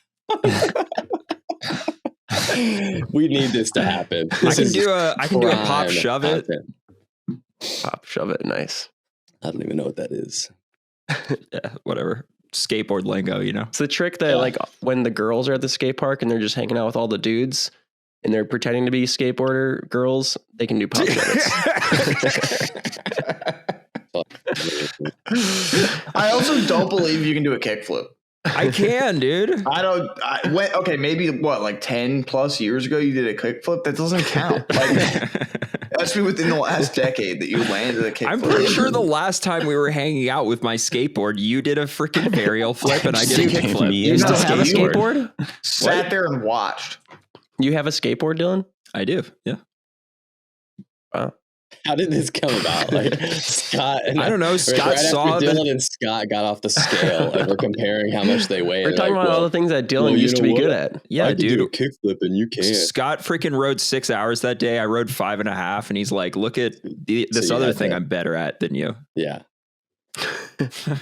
We need this to happen. I can do a pop prime shove it. content. Pop, shove it. Nice. I don't even know what that is. Yeah, whatever. Skateboard lingo, you know. It's the trick that like when the girls are at the skate park and they're just hanging out with all the dudes and they're pretending to be skateboarder girls, they can do pop shove it. I also don't believe you can do a kickflip. I can, dude. Okay, maybe what, like 10 plus years ago you did a kickflip? That doesn't count. Like, that's me within the last decade that you landed a kickflip. I'm pretty sure the last time we were hanging out with my skateboard, you did a freaking varial flip and I did a kickflip. You still have a skateboard? Sat there and watched. You have a skateboard, Dylan? I do, yeah. Wow. How did this come about? Like Scott and I don't know. Scott right saw after that. Dylan and Scott got off the scale and we're comparing how much they weigh. We're talking about all the things that Dylan used to be good at. Yeah, I can dude. do a kickflip and you can't. Scott freaking rode 6 hours that day. I rode 5.5, and he's like, "Look at this you other had thing that. I'm better at than you." Yeah. The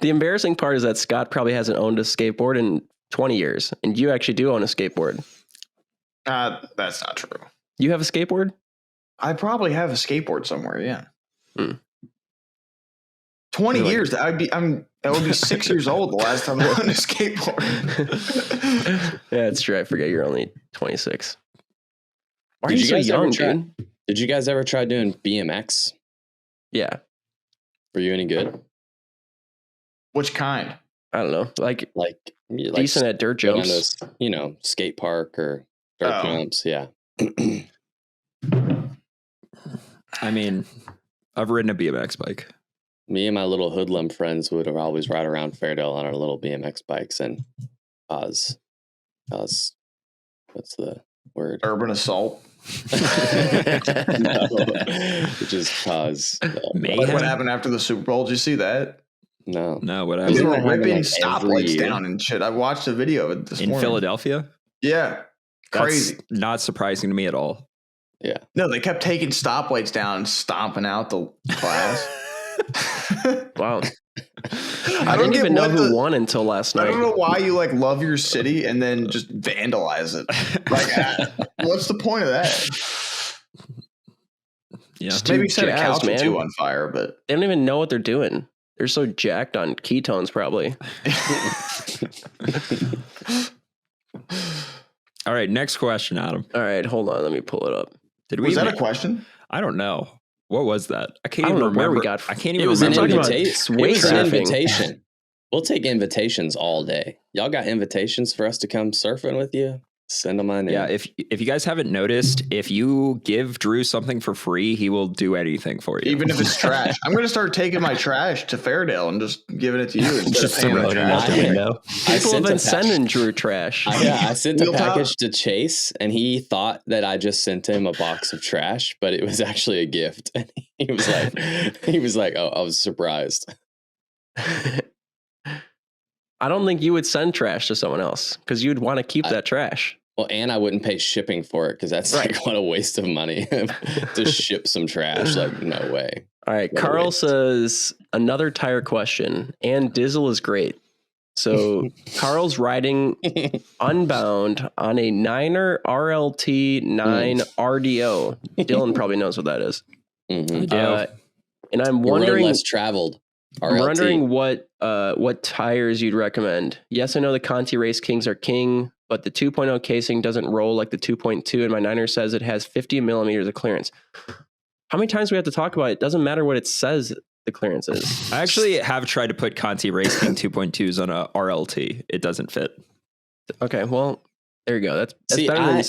embarrassing part is that Scott probably hasn't owned a skateboard in 20 years, and you actually do own a skateboard. That's not true. You have a skateboard? I probably have a skateboard somewhere. Yeah. 20 You're like- years. That would be 6 years old the last time I owned a skateboard. Yeah, it's true. I forget you're only 26. Why are Did you you so guys ever young, try- dude? Did you guys ever try doing BMX? Yeah. Were you any good? Which kind? I don't know, like decent at dirt on jumps. those, skate park or dirt jumps. Yeah. I mean, I've ridden a BMX bike. Me and my little hoodlum friends would always ride around Fairdale on our little BMX bikes and cause what's the word? Urban assault. No, just cause. Like what happened after the Super Bowl? Did you see that? No. What They happened? were ripping like stoplights down and shit. I watched a video of it this In morning. Philadelphia? Yeah. Crazy. That's not surprising to me at all. Yeah. No, they kept taking stoplights down and stomping out the class. Wow. I didn't even know who won until last night. I don't know why you like love your city and then just vandalize it. Like, what's the point of that? Yeah. Just Maybe too set a jazzed, couch or man. two on fire, but They don't even know what they're doing. They're so jacked on ketones, probably. All right, next question, Adam. All right, hold on. Let me pull it up. was that a question? I don't know. What was that? I can't I don't even know where remember. we got. I can't It even was an remember. talking about invitation. weight It was an crafting. invitation. We'll take invitations all day. Y'all got invitations for us to come surfing with you? Send them on in. Yeah, if you guys haven't noticed, if you give Drew something for free, he will do anything for you. Even if it's trash. I'm going to start taking my trash to Fairdale and just giving it to you instead Just of paying the throwing it trash. out the window. People have been sending Drew trash. I sent a Real talk. package to Chase, and he thought that I just sent him a box of trash, but it was actually a gift. And he was like, "Oh, I was surprised." I don't think you would send trash to someone else because you'd want to keep that trash. Well, and I wouldn't pay shipping for it because that's like what a waste of money to ship some trash. Like, no way. All right, What a Carl waste. says another tire question, and Dizzle is great. So Carl's riding Unbound on a 9er RLT 9 RDO. Dylan probably knows what that is. Mhm. And I'm The road wondering, less traveled. I'm RLT. wondering what tires you'd recommend. Yes, I know the Conti Race Kings are king, but the 2.0 casing doesn't roll like the 2.2, and my 9er says it has 50 millimeters of clearance. How many times do we have to talk about it? It doesn't matter what it says the clearance is. I actually have tried to put Conti Race King 2.2s on a RLT. It doesn't fit. Okay, well, there you go. That's See, better than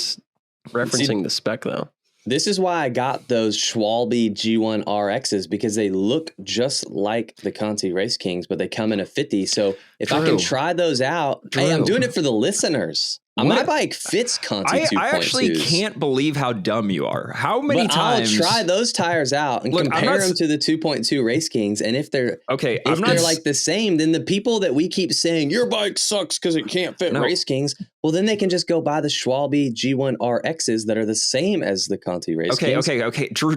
referencing the spec, though. This is why I got those Schwalbe G1 RXs because they look just like the Conti Race Kings, but they come in a 50. So if I can Drew. try those out, hey, I'm doing it for the listeners. My bike fits Conti 2.2s. I actually can't believe how dumb you are. How many times? I'll try those tires out and Look, I'm compare not them to the 2.2 Race Kings. And if they're Okay, if they're like the same, then the people that we keep saying your bike sucks because it can't fit No. Race Kings, well, then they can just go buy the Schwalbe G1 RXs that are the same as the Conti Race Kings. Okay. Drew.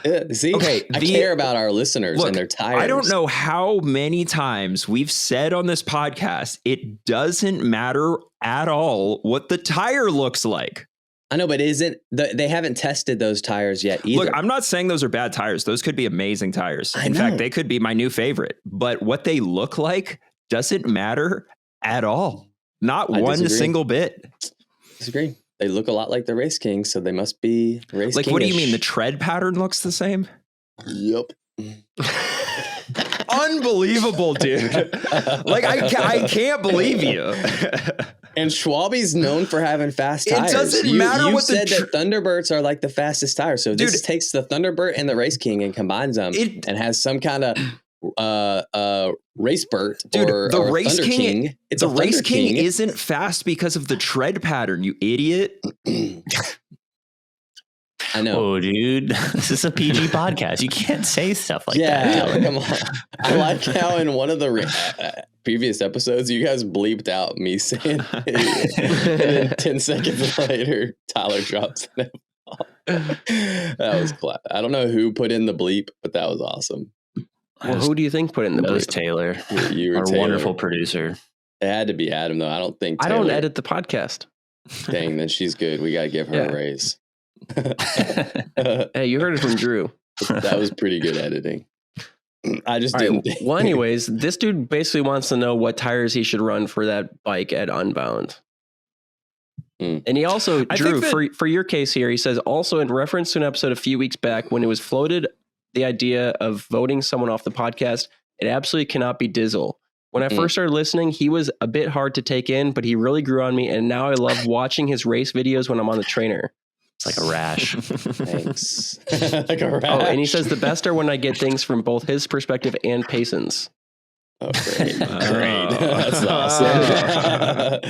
Yeah, see, Okay, I care about our listeners Look, and their tires. I don't know how many times we've said on this podcast, it doesn't matter at all what the tire looks like. I know, but they haven't tested those tires yet either. Look, I'm not saying those are bad tires. Those could be amazing tires. I In know. fact, they could be my new favorite. But what they look like doesn't matter at all. Not I one disagree. single bit. Disagree. They look a lot like the Race Kings, so they must be Race Like, what do you King-ish. mean? The tread pattern looks the same? Yep. Unbelievable, dude. Like, I can't believe you. And Schwalbe's known for having fast It tires. doesn't matter you what the said that Thunderberts are like the fastest tires. So this Dude. takes the Thunderbird and the Race King and combines them and has some kind of race Burt Dude, or the Race Thunder King. It's The a Thunder Race King King. isn't fast because of the tread pattern, you idiot. I know. Oh, dude, this is a PG podcast. You can't say stuff like Yeah, that. come on. I like how in one of the previous episodes, you guys bleeped out me saying it. And then 10 seconds later, Tyler drops an F-bomb. That was class. I don't know who put in the bleep, but that was awesome. Well, who do you think put in the That was bleep? Taylor, You were our Taylor. wonderful producer. It had to be Adam, though. I don't think I Taylor. don't edit the podcast. Dang, then she's good. We got to give her Yeah. a raise. Hey, you heard it from Drew. That was pretty good editing. I just All right. didn't. Well, anyways, this dude basically wants to know what tires he should run for that bike at Unbound. And he also, I Drew, think that- for your case here, he says also in reference to an episode a few weeks back when it was floated the idea of voting someone off the podcast, It absolutely cannot be Dizzle. When I first started listening, he was a bit hard to take in, but he really grew on me. And now I love watching his race videos when I'm on the trainer. It's like a rash. Thanks. Like a rash. Oh, and he says the best are when I get things from both his perspective and Payson's. Oh, great. Great. That's awesome.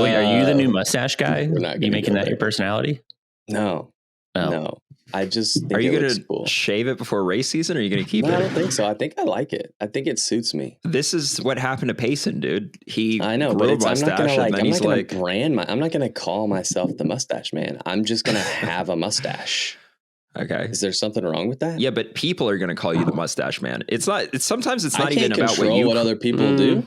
Wait, are you the new mustache guy? We're not You gonna making go that your there. personality? No. Oh. No. I just think Are you it going looks to cool. shave it before race season, or are you going to keep No, I it? don't think so. I think I like it. I think it suits me. This is what happened to Payson, dude. He I know, grew but a I'm not mustache, gonna and then I'm he's not gonna like, brand my. I'm not gonna call myself the mustache man. I'm just gonna have a mustache. okay. Is there something wrong with that? Yeah, but people are going to call you the mustache man. It's not. It's sometimes it's I not can't even about control what you other people do.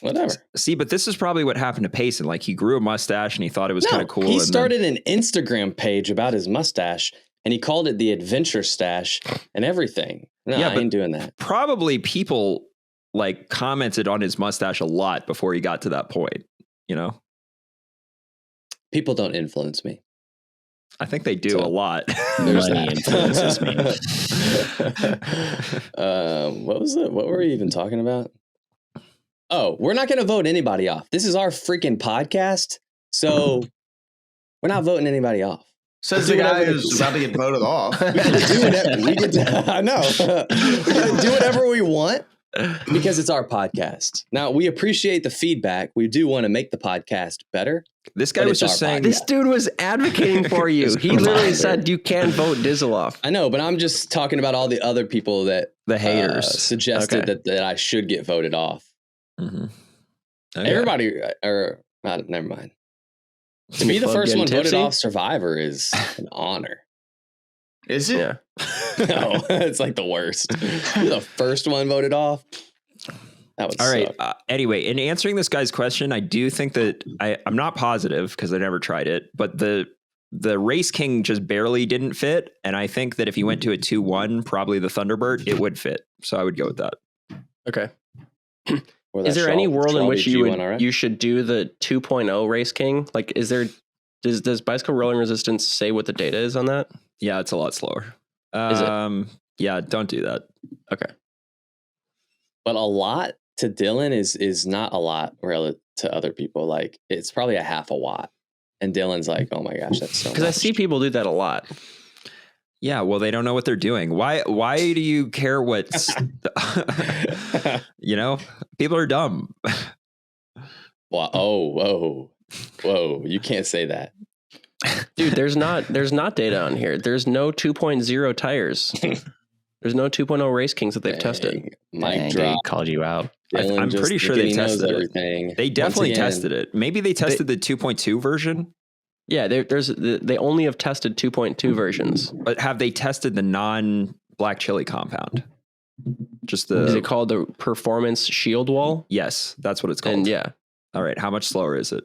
Whatever. see. But this is probably what happened to Payson. Like he grew a mustache and he thought it was kind of cool. He and started an Instagram page about his mustache, and he called it the Adventure Stash and everything. No, Yeah, I but- ain't doing that. probably people like commented on his mustache a lot before he got to that point. You know, People don't influence me. I think they do So, a lot. There's Money influences me. What was it? What were we even talking about? Oh, we're not going to vote anybody off. This is our freaking podcast, so we're not voting anybody off. Says Do the guy whatever- who's about to get voted off. We can do whatever. I know. We can do whatever we want because it's our podcast. Now, we appreciate the feedback. We do want to make the podcast better. This guy But was it's just our saying, This dude was advocating for you. He literally said you can vote Dizzle off. I know, but I'm just talking about all the other people that the haters. suggested Okay. that I should get voted off. Mhm. Everybody, or never mind. To be the Club first getting one voted tipsy? off Survivor is an honor. Is it? Yeah. No, it's like the worst. You're the first one voted off. That would All right. suck. Anyway, in answering this guy's question, I do think that I'm not positive because I never tried it, but the Race King just barely didn't fit, and I think that if you went to a 2-1, probably the Thunderbird, it would fit. So I would go with that. Okay. Or that Is there any world in which you G1 RS? would you should do the 2.0 Race King? Like, is there does bicycle rolling resistance say what the data is on that? Yeah, it's a lot slower. Is it? Yeah, don't do that. Okay. But a lot to Dylan is not a lot relative to other people. Like it's probably a half a watt, and Dylan's like, "Oh my gosh, that's so." Because I much." see people do that a lot. Yeah, well, they don't know what they're doing. Why do you care what's you know? People are dumb. Wow. Oh, whoa! You can't say that. Dude, there's not data on here. There's no 2.0 tires. There's no 2.0 Race Kings that they've tested. Dang. Mic Dang, drop. dude, called you out. Dylan I'm just pretty sure thinking they he knows tested it. everything. They definitely Once again, tested it. Maybe they tested the 2.2 version, Yeah, they only have tested 2.2 versions. but have they tested the non-black chili compound? Just Is the it called the Performance Shield Wall? yes, that's what it's called. And yeah, All right, how much slower is it?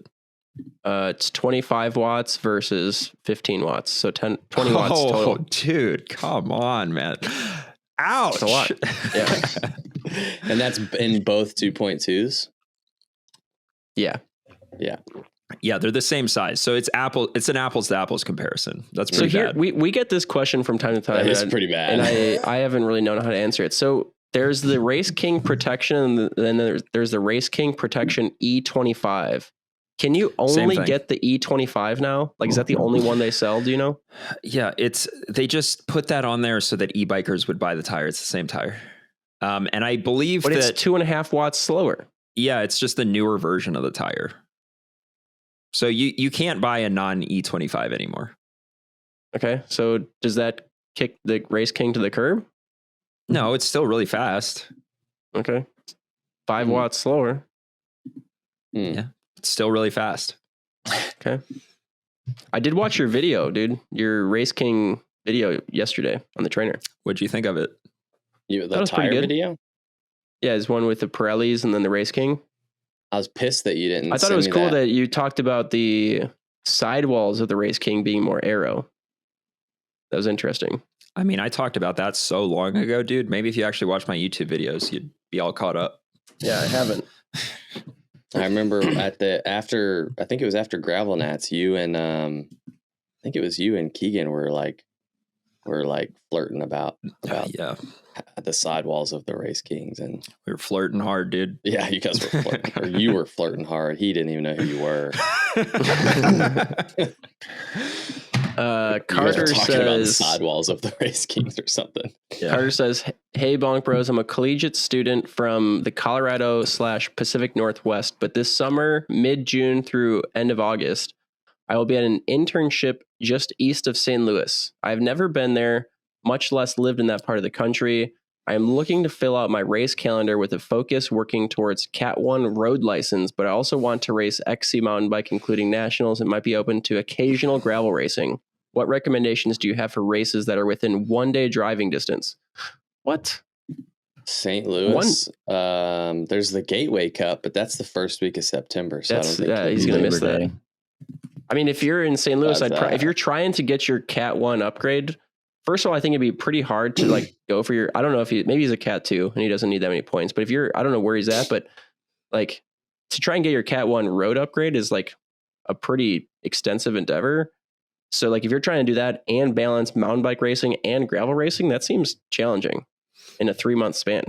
it's 25 watts versus 15 watts. So 20 watts Oh, total. dude, come on, man. Ouch. It's a lot. Yeah. and that's in both 2.2s. Yeah. Yeah, they're the same size. So it's an apples to apples comparison. That's So pretty here bad. we get this question from time to time. That is and pretty bad. And I haven't really known how to answer it. So there's the Race King Protection, and then there's the Race King Protection E25. Can you only thing. get the E25 now? Like, is that the only one they sell? Do you know? Yeah, they just put that on there so that e-bikers would buy the tire. It's the same tire. And I believe But that it's 2.5 watts slower. yeah, it's just the newer version of the tire. So you can't buy a non E25 anymore. Okay. So does that kick the Race King to the curb? No, it's still really fast. Okay. 5 Hmm. watts slower. Yeah. It's still really fast. Okay. I did watch your video, dude. Your Race King video yesterday on the trainer. What'd you think of it? The That was pretty tire good. video. Yeah, it's one with the Pirellis and then the Race King. I was pissed that you didn't. I thought it send was me cool that you talked about the sidewalls of the Race King being more Aero. That was interesting. I mean, I talked about that so long ago, dude. Maybe if you actually watch my YouTube videos, you'd be all caught up. Yeah, I haven't. I remember after I think it was after Gravel Nats, you and I think it was you and Keegan were like were like flirting about Yeah, the sidewalls of the Race Kings, and we were flirting hard, dude. yeah, you guys were flirting, or you were flirting hard. He didn't even know who you were. Carter talking about the says sidewalls of the Race Kings or something. Carter says, "Hey, Bonk Bros, I'm a collegiate student from the Colorado/Pacific Northwest, but this summer, mid-June through end of August, I will be at an internship just east of St. Louis. I've never been there, much less lived in that part of the country. I am looking to fill out my race calendar with a focus working towards Cat 1 road license, but I also want to race XC mountain bike, including nationals, and might be open to occasional gravel racing. What recommendations do you have for races that are within 1 day driving distance?" What? St. Louis. There's the Gateway Cup, but that's the first week of September. So That's, I don't think he's going to miss Labor that. Day. I mean, if you're in St. Louis, That's if you're trying to get your Cat 1 upgrade, first of all, I think it'd be pretty hard to like go for your, I don't know if maybe he's a Cat 2 and he doesn't need that many points, but if you're, I don't know where he's at, but like to try and get your Cat 1 road upgrade is like a pretty extensive endeavor. So like if you're trying to do that and balance mountain bike racing and gravel racing, that seems challenging in a 3-month span.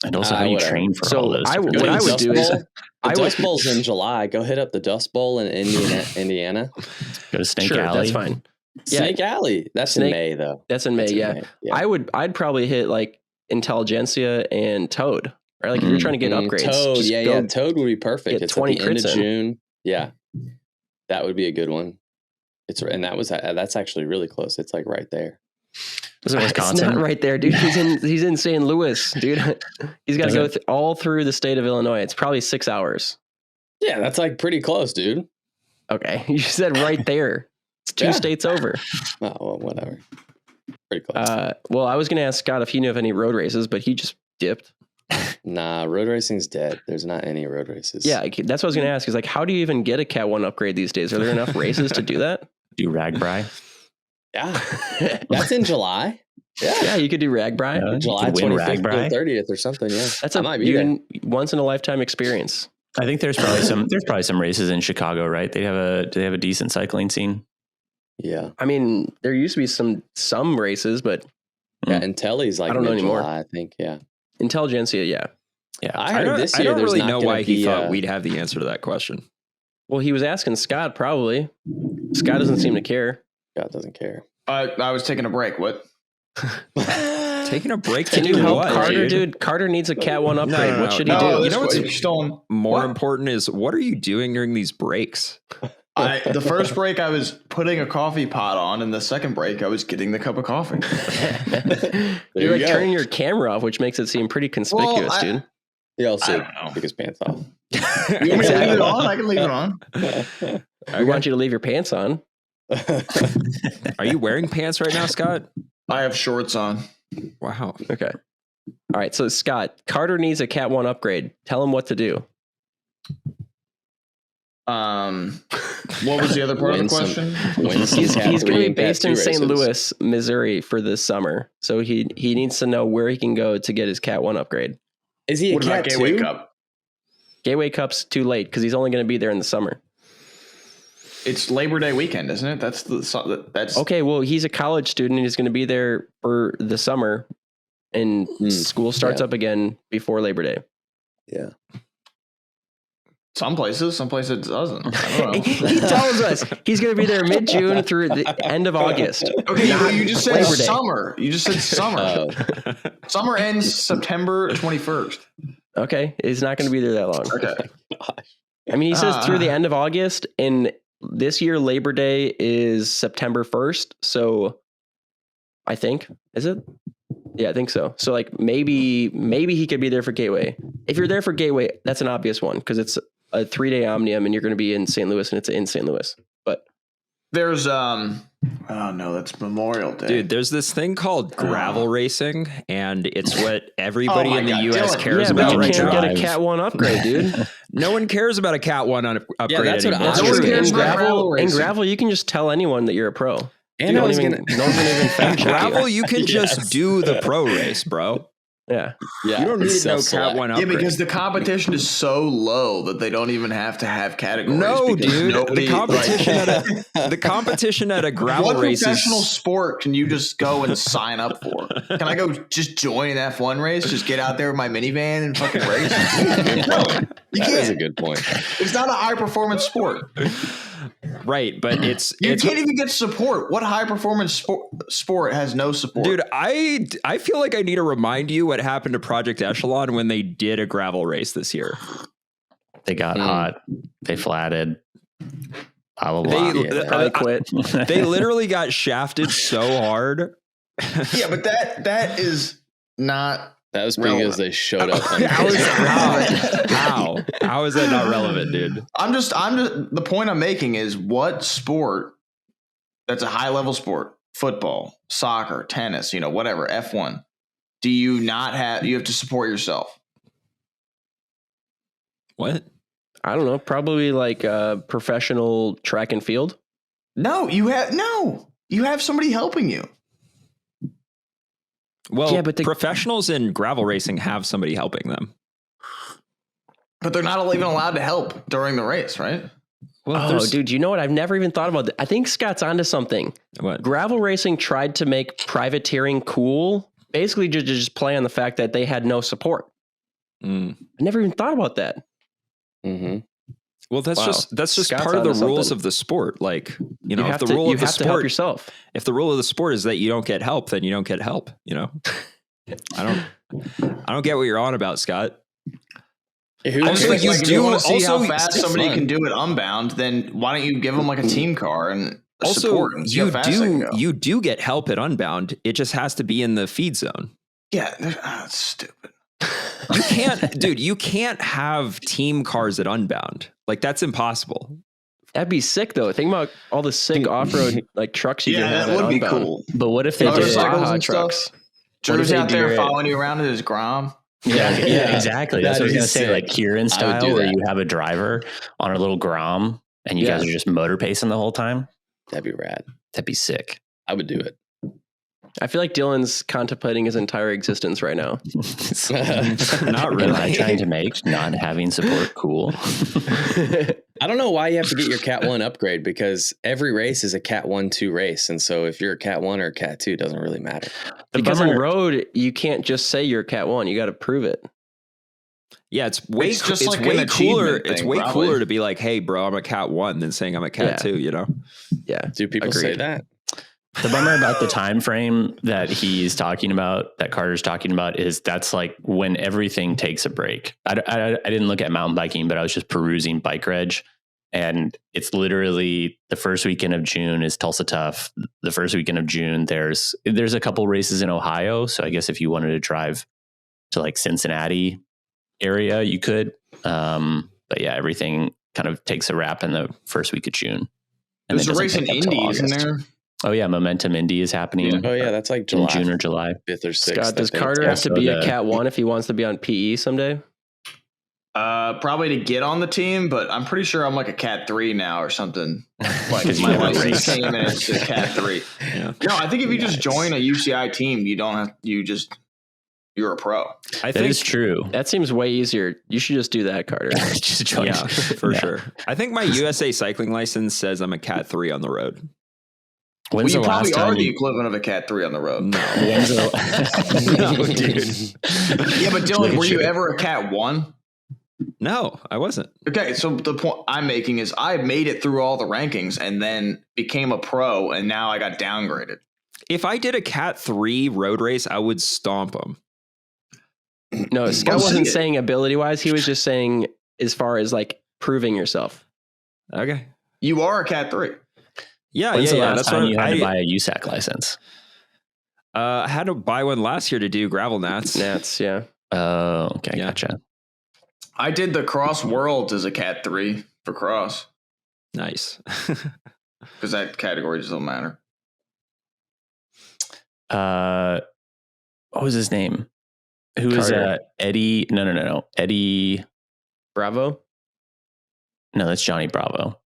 And also how you whatever. train for So all those. what Go to I would Dust do is Bowl. I The would, Dust Bowl's in July. Go hit up the Dust Bowl in Indiana. Go to Snake sure, Alley. that's fine. Yeah. Snake Alley. That's Snake- in May though. That's in May. That's in Yeah. May. Yeah. I'd probably hit like Intelligentsia and Toad, right? Like if you're trying to get upgrades, Toad, just yeah, go- yeah. Toad would be perfect. get It's 20 at the end of crits in. June. Yeah, that would be a good one. That's actually really close. It's like right there. Was it It's Wisconsin? not right there, dude. He's in St. Louis, dude. He's got to Does go all through the state of Illinois. It's probably 6 hours. Yeah, that's like pretty close, dude. Okay, you said right there. It's 2 Yeah. states over. Oh, well, whatever. Pretty close. Well, I was going to ask Scott if he knew of any road races, but he just dipped. Nah, road racing's dead. There's not any road races. Yeah, that's what I was going to ask. Is like, how do you even get a Cat 1 upgrade these days? Are there enough races to do that? Do Ragbri? Yeah. That's in July. Yeah, you could do Ragbri. July You could win 25th Ragbri. or 30th or something. Yeah. That's I a might be there. once in a lifetime experience. I think there's probably some races in Chicago, right? They have a decent cycling scene. Yeah. I mean, there used to be some races, but Yeah. And Telly's like I don't know mid-July, anymore. I think. Yeah. Intelligentsia, yeah. Yeah. I I heard don't, this I year don't there's really not know gonna why he be, thought we'd have the answer to that question. Well, he was asking Scott probably. Scott doesn't seem to care. God doesn't care. I was taking a break. What? Taking a break to Can you do help what, Carter, dude? dude? Carter needs a Cat 1 upgrade. no, What should no. he do? You this know what's way, you're still on. More What? important is what are you doing during these breaks? The first break I was putting a coffee pot on, and the second break I was getting the cup of coffee. You're like you go. turning your camera off, which makes it seem pretty conspicuous, Well, dude. Yeah, I'll see. I don't know. Take his pants off. You want me to leave it on? I can leave it on. We want you to leave your pants on. Are you wearing pants right now, Scott? I have shorts on. Wow. Okay. All right. So Scott, Carter needs a Cat 1 upgrade. Tell him what to do. What was the other part of the Win some- question? win some He's Cat going to 3 be and Cat based 2 in St. races. Louis, Missouri for this summer. So he needs to know where he can go to get his Cat 1 upgrade. Is he a What about Cat Gateway 2? Cup? Gateway Cup's too late because he's only going to be there in the summer. It's Labor Day weekend, isn't it? That's Okay, well, he's a college student and he's going to be there for the summer, and school starts yeah. up again before Labor Day. Yeah. some places it doesn't. I don't know. He tells us he's going to be there mid-June through the end of August. Okay, but you just said Labor Day. summer. You just said summer. Oh, Summer ends September 21st. Okay, he's not going to be there that long. Okay. I mean, he says through the end of August, and this year Labor Day is September 1st. So I think, is it? Yeah, I think so. So like maybe he could be there for Gateway. If you're there for Gateway, that's an obvious one because it's a 3-day Omnium and you're going to be in St. Louis and it's in St. Louis. But There's oh no, that's Memorial Day. Dude, there's this thing called gravel racing, and it's what everybody Oh my in the God, US Dylan. cares yeah, but about you right can't now. get a Cat 1 upgrade, dude. No one cares about a Cat 1 upgrade that's what anymore. I No one was cares in about gravel, racing. you can just tell anyone that you're a pro. and no I one was even, gonna. no one's gonna even fact check Gravel, you. you can just do the pro race, bro. Yeah. Yeah, You don't need it's no Cat self-select. 1 Yeah, upgrade. because the competition is so low that they don't even have to have categories. No, because dude. nobody, The competition at a gravel what race professional is sport can you just go and sign up for? Can I go just join an F1 race? Just get out there with my minivan and fucking race? No, you That is a can't. good point. It's not a high performance sport. right, but it's You can't even get support. What high performance sport has no support? dude. I feel like I need to remind you what happened to Project Echelon when they did a gravel race this year. They got hot. They flatted. Blah, blah, blah. Probably quit. They literally got shafted so hard. Yeah, but that is not. That was because they showed up. How is that not relevant, dude? I'm just the point I'm making is what sport that's a high level sport, football, soccer, tennis, whatever, F1, do you not have, you have to support yourself? What? I don't know. Probably like professional track and field. No, you have somebody helping you. Well, Yeah, but professionals in gravel racing have somebody helping them. But they're not even allowed to help during the race, right? Well, Dude, you know what? I've never even thought about that. I think Scott's onto something. What? Gravel racing tried to make privateering cool, basically just play on the fact that they had no support. I never even thought about that. Mm-hmm. Well, that's just Scott's part of the onto rules something. of the sport. Like, You if have the to, rule you of the have to help sport, yourself. if the rule of the sport is that you don't get help, then you don't get help. I don't get what you're on about, Scott. Also, you if do- you want to see also, how fast it's somebody fun. can do it unbound, then why don't you give them like a team car and Also, support and see how fast they can go? you do get help at Unbound. It just has to be in the feed zone. Yeah, that's stupid. You can't, dude. You can't have team cars at Unbound. Like, that's impossible. That'd be sick, though. Think about all the sick off-road like trucks you Yeah, can have that at would be Unbound. cool. But what if they Motorcycles did? Baja and trucks. stuff. What if Drew's they out there do it- following you around in his Grom. Yeah, exactly. That's That what I was gonna is say. sick. Like Kieran I would style, do where that. you have a driver on a little Grom, and you guys are just motor pacing the whole time. That'd be rad. That'd be sick. I would do it. I feel like Dylan's contemplating his entire existence right now. Not Am I really. trying to make not having support cool? I don't know why you have to get your Cat 1 upgrade, because every race is a Cat 1-2 race. And so if you're a Cat 1 or a Cat 2, it doesn't really matter. Because on road, you can't just say you're Cat 1. You got to prove it. Yeah, it's way It's just it's like way an cooler. achievement It's thing, way probably. cooler to be like, "Hey, bro, I'm a Cat 1," than saying I'm a Cat 2. Yeah. Do people say Agreed. that? The bummer about the time frame that he's talking about, that Carter's talking about, is that's like when everything takes a break. I didn't look at mountain biking, but I was just perusing Bike Reg, and it's literally the first weekend of June is Tulsa Tough. The first weekend of June, there's a couple races in Ohio. So I guess if you wanted to drive to like Cincinnati area, you could. But yeah, everything kind of takes a wrap in the first week of June. And There's it a doesn't race in pick up till Indy, isn't August. there? Oh yeah, Momentum Indy is happening Oh, yeah. That's like in July June or July. 5th or 6th. Scott, does I think. Carter Yeah, have to so be a the- Cat 1 if he wants to be on PE someday? Probably to get on the team, but I'm pretty sure I'm like a Cat 3 now or something. Like 'Cause you my never license race. came and it's a Cat 3. Yeah. No, I think if you just join a UCI team, you're a pro. I That think is true. That seems way easier. You should just do that, Carter. Just join. Yeah, for Yeah. sure. I think my USA cycling license says I'm a Cat 3 on the road. When's You the last probably are time the you? equivalent of a Cat 3 on the road. No. When's the, No, dude. Yeah, but Dylan, were you ever a Cat 1? No, I wasn't. Okay, so the point I'm making is I made it through all the rankings and then became a pro, and now I got downgraded. If I did a Cat 3 road race, I would stomp them. No, Scott Well, wasn't see it. saying ability-wise. He was just saying as far as like proving yourself. Okay. You are a Cat 3. Yeah, when's the yeah. last That's time what you had to I buy a USAC license? I had to buy one last year to do gravel nats. Nats, yeah. Oh, okay, Yeah. gotcha. I did the Cross Worlds as a Cat 3 for cross Nice. because that category doesn't matter. What was his name? Who was Carter. Eddie? No. Eddie. Bravo. No, that's Johnny Bravo.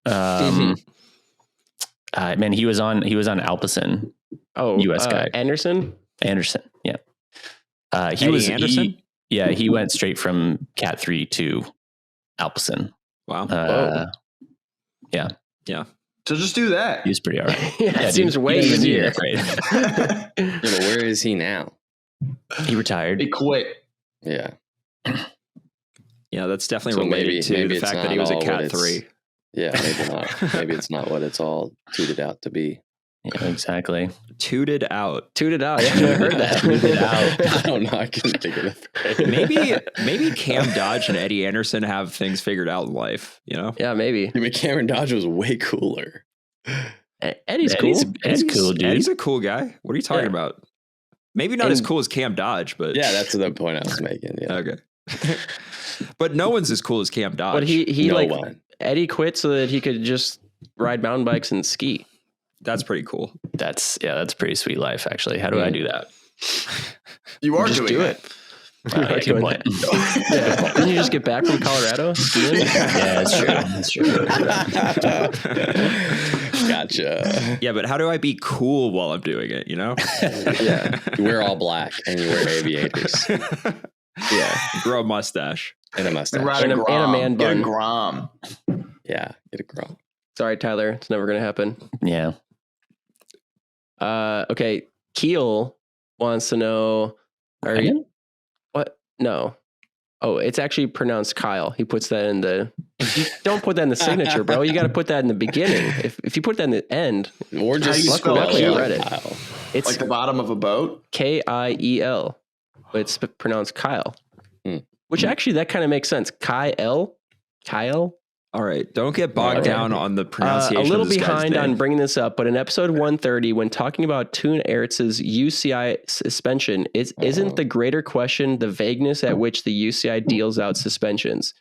Man, he was on Alpecin. Oh, US guy. Anderson. Anderson. Yeah. Eddie Anderson? He went straight from Cat 3 to Alpecin. Wow. Yeah. So just do that. He was pretty all right. It seems way easier. Yeah, but where is he now? He retired. He quit. Yeah. Yeah, that's definitely So related to maybe the it's fact that not he was a all what Cat it's- 3. Yeah, maybe not. Maybe it's not what it's all tooted out to be. Yeah, exactly. Tooted out. Tooted out. Yeah, I heard that. Tooted out. I don't know. I couldn't think of it. Maybe Cam Dodge and Eddie Anderson have things figured out in life, you know? Yeah, maybe. I mean, Cameron Dodge was way cooler. Eddie's cool. Eddie's cool, dude. Eddie's a cool guy. What are you talking about? Maybe not as cool as Cam Dodge, but Yeah, that's the point I was making. Yeah. okay. But no one's as cool as Cam Dodge. But he No like one. Eddie quit so that he could just ride mountain bikes and ski. That's pretty cool. That's pretty sweet life, actually. How do I do that? You are Just doing do it. it. Good point. Yeah. Didn't you just get back from Colorado? Skiing? Yeah, that's true. That's true. Gotcha. Yeah, but how do I be cool while I'm doing it, you know? Yeah. You wear all black and you wear aviators Yeah. Grow a mustache. and a mustache. Ride And a Grom. man Get a bun. Grom. Yeah. Get a girl. Sorry, Tyler. It's never going to happen. Yeah. Okay. Keel wants to know, are you, what? No. Oh, it's actually pronounced Kyle. He puts that in the, you don't put that in the signature, bro. You got to put that in the beginning. If you put that in the end, Or just How do you spell spell Keel? it I read it. Kyle. it's Like the bottom of a boat. Kiel, but it's pronounced Kyle, Hmm. which actually that kind of makes sense. Kyle. All right. Don't get bogged Okay. down on the pronunciation. A little of this guy's behind on name. bringing this up, but in episode 130, when talking about Toon Ertz's UCI suspension, isn't the greater question the vagueness at which the UCI deals out suspensions?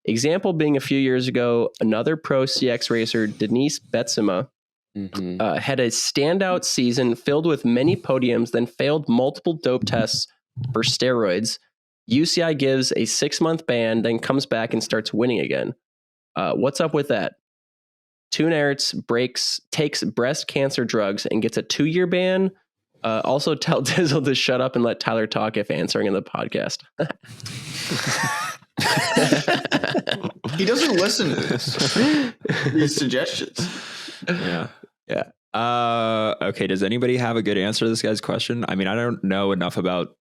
Example being a few years ago, another pro CX racer, Denise Betsema, Mhm. had a standout season filled with many podiums, then failed multiple dope tests for steroids. UCI gives a 6-month ban, then comes back and starts winning again. What's up with that? Toon Ertz takes breast cancer drugs and gets a 2-year ban. Also tell Dizzle to shut up and let Tyler talk if answering in the podcast. He doesn't listen to this. These suggestions. Yeah. Okay. Does anybody have a good answer to this guy's question? I mean, I don't know enough about.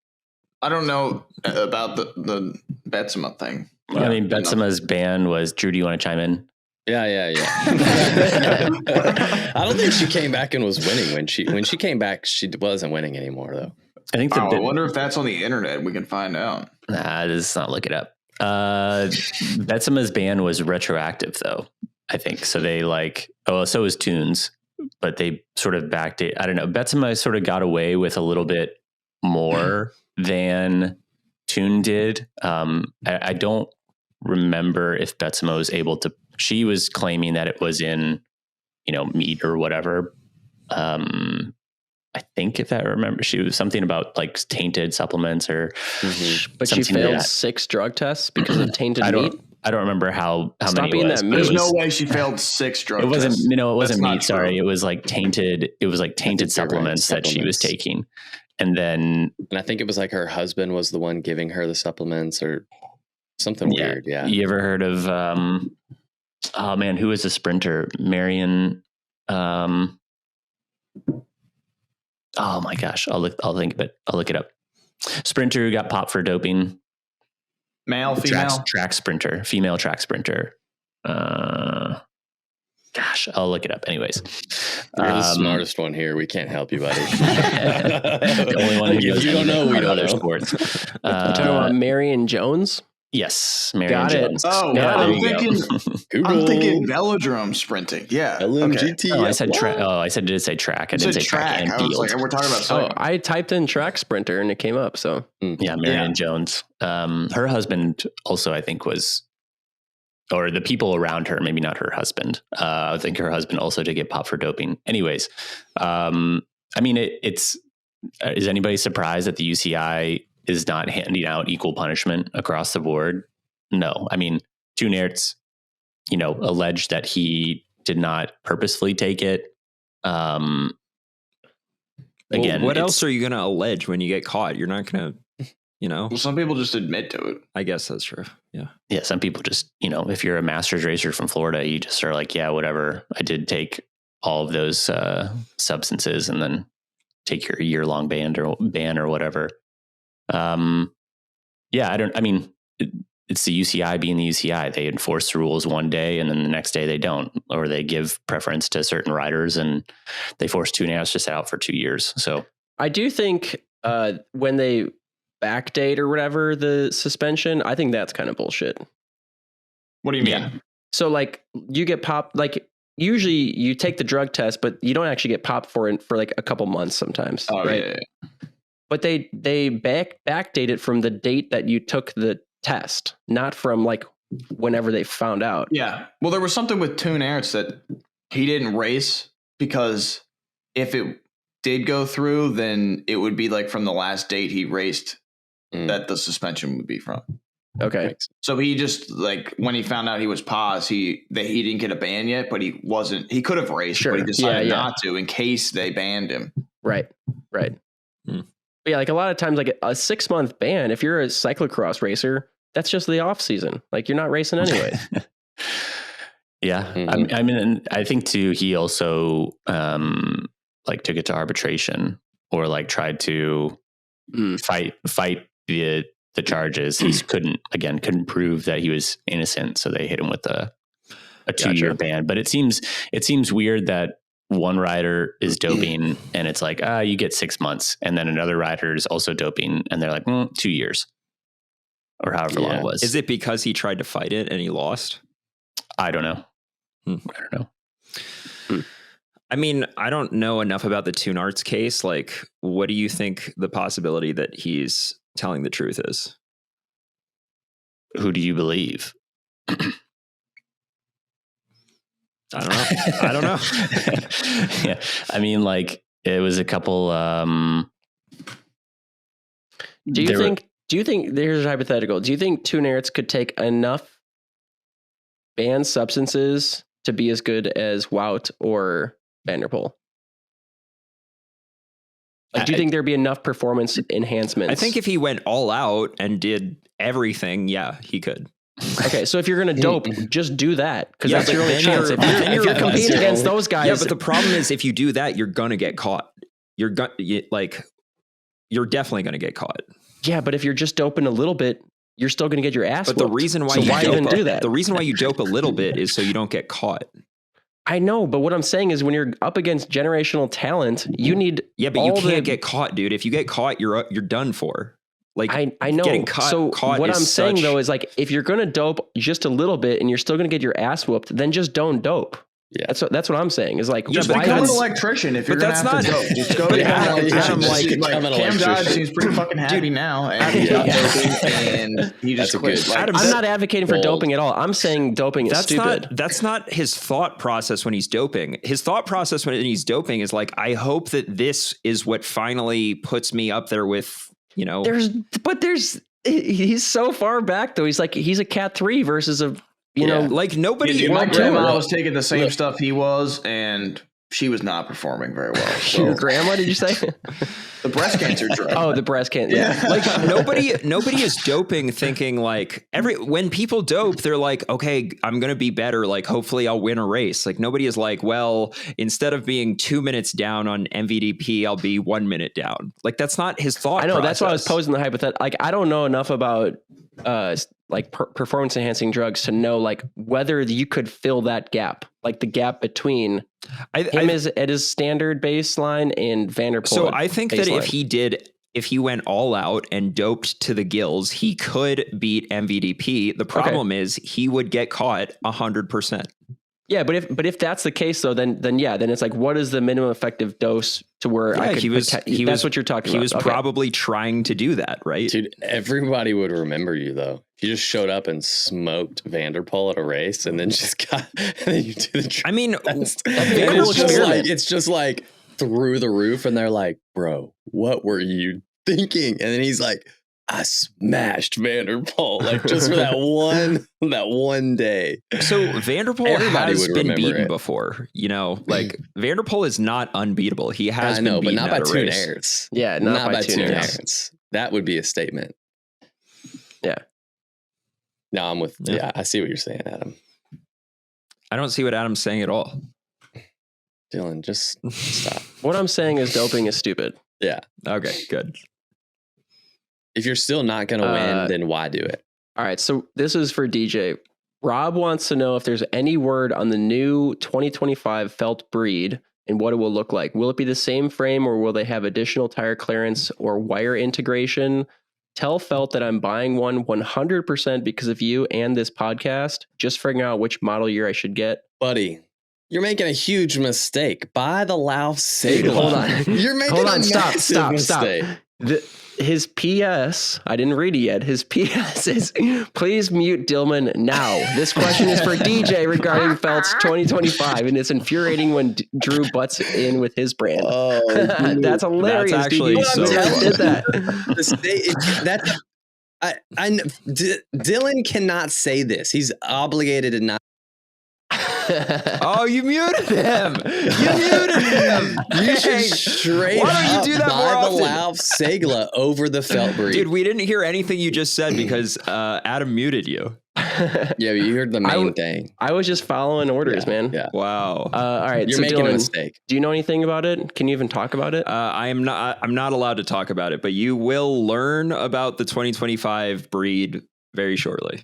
I don't know about the Betsema thing. Well, I mean, Betsema's ban was, Drew, do you want to chime in? Yeah. I don't think she came back and was winning when she came back. She wasn't winning anymore though. I think I wonder if that's on the internet. We can find out. Nah, let's not look it up. Betsema's ban was retroactive though, I think. So they so was Toon's, but they sort of backed it. I don't know. Betsema sort of got away with a little bit more than Toon did. I don't remember if Betsema was able to, she was claiming that it was in, meat or whatever. I think if I remember, she was something about like tainted supplements or, But she something like failed that. 6 drug tests because of tainted I meat. don't remember how Stop many it eating was. that but meat. it There's was- no way she failed 6 drug It wasn't, tests. it wasn't That's not meat. Sorry. true. It was like tainted. It was like tainted think you're right, supplements that she was supplements. taking. And then, And I think it was like her husband was the one giving her the supplements or something weird. Yeah. you ever heard of, oh man, who was a sprinter? Marion, oh my gosh, I'll think of it. I'll look it up. Sprinter who got popped for doping. Male, female. Track sprinter, female track sprinter. Gosh, I'll look it up. Anyways, You're the smartest one here. We can't help you, buddy. the only one who If knows you don't know, we anything don't about know. other sports. You're talking about Marion Jones? Yes, Marion Got it. Jones. Oh, Yeah, I'm there you go. thinking. Google. I'm thinking velodrome sprinting. Yeah. LMGT. Oh, I said track. Oh, I did say track. I It's didn't a say track and I was field. like, we're talking about Oh, something. I typed in track sprinter and it came up. So Yeah, Marion Jones. Her husband also, I think, was, or the people around her, maybe not her husband. I think her husband also did get popped for doping. Anyways, I mean, is anybody surprised that the UCI is not handing out equal punishment across the board? No. I mean, Toon Ertz, alleged that he did not purposefully take it. Again, What else are you going to allege when you get caught? You're not going to. you know? Well, some people just admit to it. I guess that's true. Yeah. Yeah. Some people just, you know, if you're a masters racer from Florida, you just are like, yeah, whatever. I did take all of those substances and then take your year-long ban or whatever. Yeah, it's the UCI being the UCI. They enforce the rules one day and then the next day they don't, or they give preference to certain riders and they force 2.5 to sit out for 2 years. So I do think when they backdate or whatever the suspension, I think that's kind of bullshit. What do you mean? Yeah. So like you get popped, like usually you take the drug test, but you don't actually get popped for it for like a couple months sometimes. Oh, right. Yeah. But they backdate it from the date that you took the test, not from like whenever they found out. Yeah. Well, there was something with Toon Aerts that he didn't race because if it did go through, then it would be like from the last date he raced that the suspension would be from. Okay. So he just like when he found out he was paused, he didn't get a ban yet, but he could have raced, Sure. but he decided Yeah. not to in case they banned him. Right. But yeah, like a lot of times, like a 6-month ban, if you're a cyclocross racer, that's just the off season. Like you're not racing anyway. yeah, I mean, I think too, he also like took it to arbitration or like tried to fight the charges. He couldn't prove that he was innocent. So they hit him with a 2-year ban. But it seems weird that one rider is doping and it's like, you get 6 months. And then another rider is also doping and they're like, 2 years or however long it was. Is it because he tried to fight it and he lost? I don't know. I don't know. I mean, I don't know enough about the Toon Aerts case. Like, what do you think the possibility that he's telling the truth is? Who do you believe? I don't know. Yeah. I mean, like it was a couple, Do you think there's a hypothetical? Do you think Toon Aerts could take enough banned substances to be as good as Wout or Vanderpool? Like, do you think there'd be enough performance enhancements? I think if he went all out and did everything, yeah, he could. Okay, so if you're going to dope, just do that because that's but your only then chance. If you're competing against those guys, Yeah, but the problem is if you do that, you're gonna get caught. You're definitely gonna get caught. Yeah, but if you're just doping a little bit, you're still going to get your ass. But whooped. the reason why even do that? The reason why you dope a little bit is so you don't get caught. I know, but what I'm saying is when you're up against generational talent, you need but you can't get caught, dude. If you get caught, you're done for. Like I know. Getting caught what is I'm saying such- though is like if you're going to dope just a little bit and you're still going to get your ass whooped, then just don't dope. Yeah. That's what I'm saying. Is like Just why become an even- electrician if you're But gonna that's have to not- dope. Just go but to Adam, Adam, like, become an Cam Dodge electrician. seems pretty fucking happy now, and he stopped doping, and he just That's a quit. good- Like, Adam, I'm not advocating for Bold. doping at all. I'm saying doping is stupid. That's not his thought process when he's doping. His thought process when he's doping is like, I hope that this is what finally puts me up there with, you know. He's so far back though. He's a Cat 3 versus a like nobody. my World grandma Tour. was taking the same stuff he was, and she was not performing very well. So, Your grandma, did you say? the breast cancer drug. Oh, the breast cancer. Yeah. Like nobody is doping thinking like when people dope, they're like, okay, I'm going to be better. Like, hopefully I'll win a race. Like nobody is like, well, instead of being 2 minutes down on MVDP, I'll be 1 minute down. Like that's not his thought. I know. process. That's why I was posing the hypothetical. Like, I don't know enough about performance enhancing drugs to know like whether you could fill that gap, like the gap between him at his standard baseline and Vanderpool. So I think that baseline. if he went all out and doped to the gills, he could beat MVDP. The problem is he would get caught 100%. Yeah, but if that's the case though, then it's like, what is the minimum effective dose to where I could? That's what you're talking about. He was probably trying to do that, right? Dude, everybody would remember you though. You just showed up and smoked Vanderpool at a race, and then you do the. I mean, it's just like through the roof, and they're like, "Bro, what were you thinking?" And then he's like, "I smashed Vanderpool like just for that one day." So Vanderpool Everybody has would been remember beaten it. before, you know. Like Vanderpool is not unbeatable. He has I know, been beaten but not by at a Toon race. Aerts. Yeah, not by Toon Toon Aerts. Aerts. That would be a statement. Yeah. No, I'm with. Yeah, I see what you're saying, Adam. I don't see what Adam's saying at all. Dylan, just stop. What I'm saying is doping is stupid. Yeah. Okay, good. If you're still not going to win, then why do it? All right. So this is for DJ. Rob wants to know if there's any word on the new 2025 felt breed and what it will look like. Will it be the same frame or will they have additional tire clearance or wire integration? Tell Felt that I'm buying one 100% because of you and this podcast. Just figuring out which model year I should get. Buddy, you're making a huge mistake. Buy the Lauf Sigla. Hold on. You're making a massive mistake. His PS, I didn't read it yet. His PS is, please mute Dillman now. This question is for DJ regarding Felt's 2025, and it's infuriating when Drew butts in with his brand. Oh, that's hilarious. That's actually so did that. Dylan cannot say this. He's obligated to not. Oh, you muted him. You muted him. You should straight Why don't you do that buy more often? the Lauf Sigla over the felt breed. Dude, we didn't hear anything you just said because Adam muted you. Yeah, you heard the main thing. I was just following orders, man. Yeah. Wow. All right, You're making Dylan, a mistake. Do you know anything about it? Can you even talk about it? I'm not allowed to talk about it, but you will learn about the 2025 breed very shortly.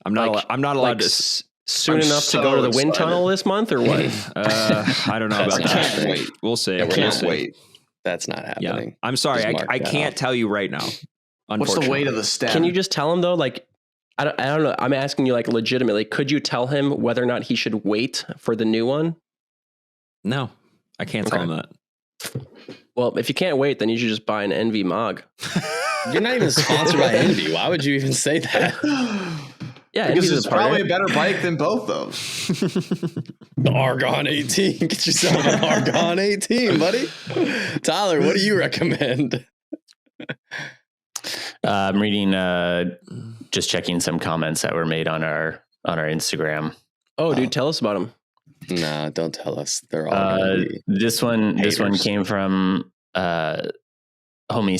I'm not allowed to. Soon I'm enough so to go to the wind excited. tunnel this month or what? I don't know about That's that. not Wait. We'll see. Yeah, we're We'll not see. Wait. That's not Yeah. happening. I'm sorry. Just mark I that can't off. tell you right now. What's the weight of the stem? Can you just tell him though? Like, I don't know. I'm asking you like legitimately. Could you tell him whether or not he should wait for the new one? No, I can't tell him that. Well, if you can't wait, then you should just buy an Envy Mog. You're not even sponsored by Envy. Why would you even say that? Yeah, because Envy's it's a partner. probably a better bike than both those. The Argon 18. Get yourself an Argon 18, buddy. Tyler, what do you recommend? I'm reading, just checking some comments that were made on our Instagram. Oh, dude, tell us about them. Nah, don't tell us. They're all gonna be This one haters. came from homie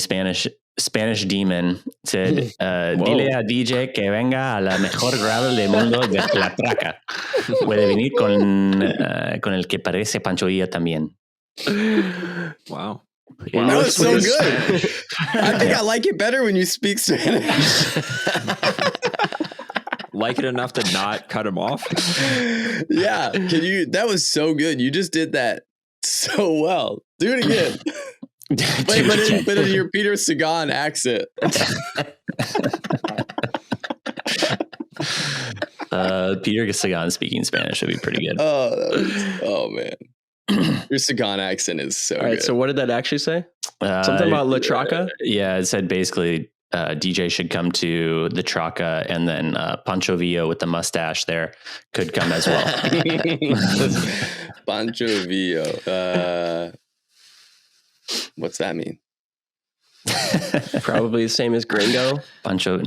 Spanish Demon. Said, dile a DJ que venga a la mejor gravel del mundo de la traca. Puede venir con el que parece Pancho Villa también. Wow. Yeah, That was so please. good. I think I like it better when you speak Spanish. Like it enough to not cut him off? Yeah. Can you? That was so good. You just did that so well. Do it again. But in your Peter Sagan accent. Peter Sagan speaking Spanish would be pretty good. Oh man. Your Sagan accent is so All right, good. so what did that actually say? Something about La Traca? Yeah, it said basically DJ should come to the Traca, and then Pancho Villa with the mustache there could come as well. Pancho Villa. What's that mean? Probably the same as Gringo. Pancho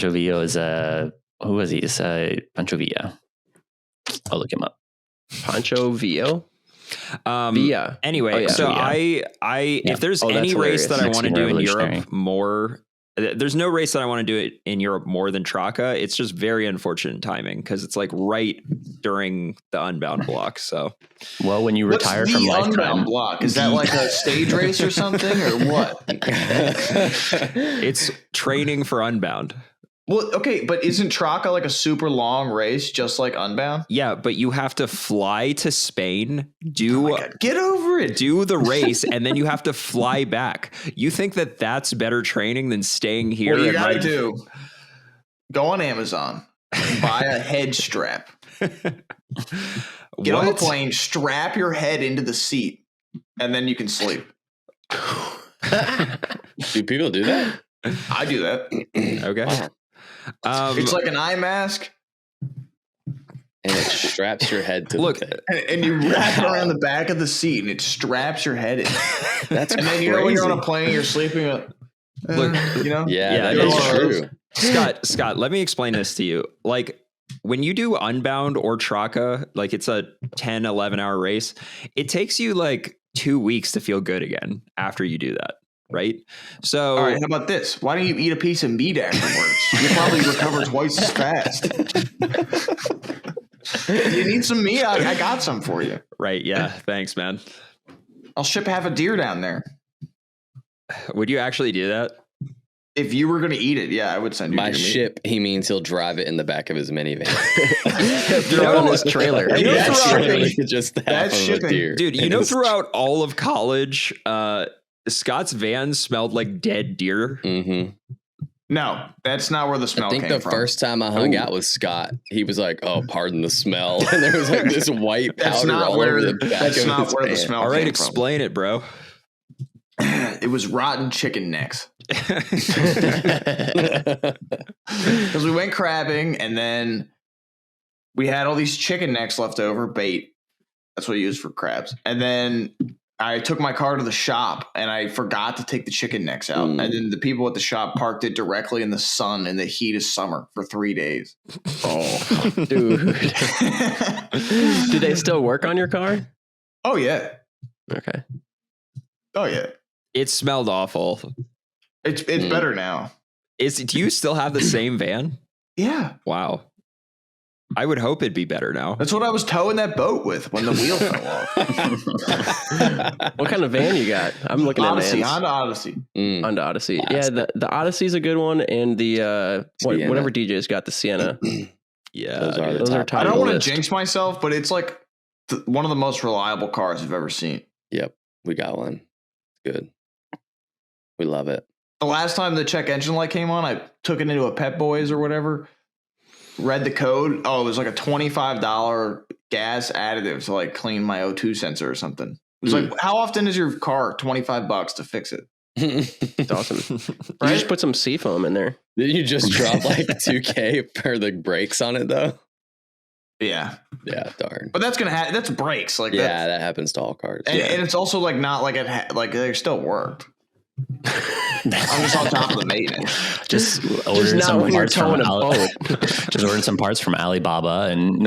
Villa is who was he? It's Pancho Villa. I'll look him up. Pancho Villa? Villa. Anyway, Oh, yeah. so Yeah. if there's Oh, that's any race hilarious. that I want to Mexican do in Revolutionary. Europe more, there's no race that I want to do it in Europe more than Traca. It's just very unfortunate timing because it's like right during the Unbound block. So Well, when you What's retire the from Unbound Lifetime, block? Is that like a stage race or something, or what? it's training for Unbound. Well, okay, but isn't Traca like a super long race, just like Unbound? Yeah, but you have to fly to Spain, Get over it. do the race, and then you have to fly back. You think that that's better training than staying here? What you and gotta like- do? Go on Amazon, buy a head strap. Get on the What? plane, strap your head into the seat, and then you can sleep. Do people do that? I do that. Okay. It's like an eye mask, And it straps your head to Look, the thing. and you wrap it around the back of the seat, and it straps your head in. That's And then crazy. you know when you're on a plane, you're sleeping. Look, you know. Yeah, that Yeah, is it's true. Scott, let me explain this to you. Like when you do Unbound or Traca, like it's a 10, 11 hour race, it takes you like 2 weeks to feel good again after you do that. right? So, all right, how about this? Why don't you eat a piece of meat afterwards? You'll probably recover twice as fast. You need some meat? I got some for you. right? Yeah, thanks, man. I'll ship half a deer down there. Would you actually do that? If you were going to eat it, yeah, I would send you By deer meat. ship, he means he'll drive it in the back of his minivan. Throw it on this trailer. You know, That's throughout- literally just half That's of a shipping. deer. Dude, you know, throughout all of college, Scott's van smelled like dead deer. Mm-hmm. No, that's not where the I smell think came the from. first time I hung out with Scott, he was like, "Oh, pardon the smell," and there was like this white That's powder not all where- over the back that's of not his where the van. smell All right, came explain it, bro. It was rotten chicken necks. Because we went crabbing and then we had all these chicken necks left over, bait. That's what you use for crabs. And then I took my car to the shop and I forgot to take the chicken necks out. And then the people at the shop parked it directly in the sun in the heat of summer for 3 days. Oh, dude. Do they still work on your car? Oh, yeah. Okay. Oh, yeah. It smelled awful. It's better now. Do you still have the same van? Yeah. Wow. I would hope it'd be better now. That's what I was towing that boat with when the wheel fell off. What kind of van you got? I'm looking Odyssey, at vans. Honda Odyssey. Honda Odyssey. Classic. Yeah, the Odyssey's a good one, and the Sienna. whatever DJ's got, the Sienna. Yeah, Those are the Those are top. top I of don't the want to list. jinx myself, but it's like one of the most reliable cars I've ever seen. Yep, we got one. Good. We love it. The last time the check engine light came on, I took it into a Pep Boys or whatever, read the code. Oh, it was like a $25 gas additive to like clean my O2 sensor or something. It was like, how often is your car $25 to fix it? It's awesome. You Right? just put some seafoam in there. Did you just drop like $2K for the brakes on it though? Yeah. Yeah, darn. But that's going to happen. That's brakes. Like Yeah, that happens to all cars. and it's also like not like like they still worked. I'm just on top of the maintenance. Just Just order not some when you're parts from towing a boat. just order some parts from Alibaba, and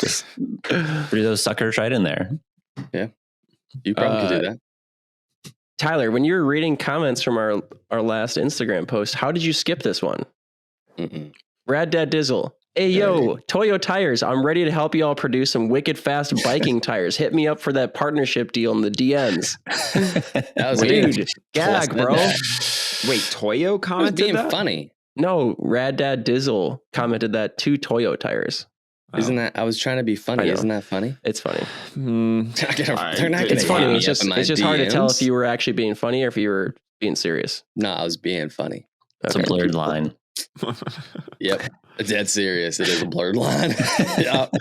just threw those suckers right in there. You probably could do that. Tyler, when you were reading comments from our last Instagram post, how did you skip this one? Mm-mm. Rad Dad Dizzle. Hey, yo, Toyo Tires. I'm ready to help you all produce some wicked fast biking tires. Hit me up for that partnership deal in the DMs. That was Dude, gag, bro. Wait, Toyo I was commented being that? funny. No, Rad Dad Dizzle commented that to Toyo Tires. Isn't that? I was trying to be I funny. know. Isn't that funny? It's funny. They're not It's gonna funny. hit me It's just, up in my it's just hard to tell DMs. if you were actually being funny or if you were being serious. No, I was being funny. It's Okay. a blurred line. Yep. Dead serious. It is a blurred line. Yep.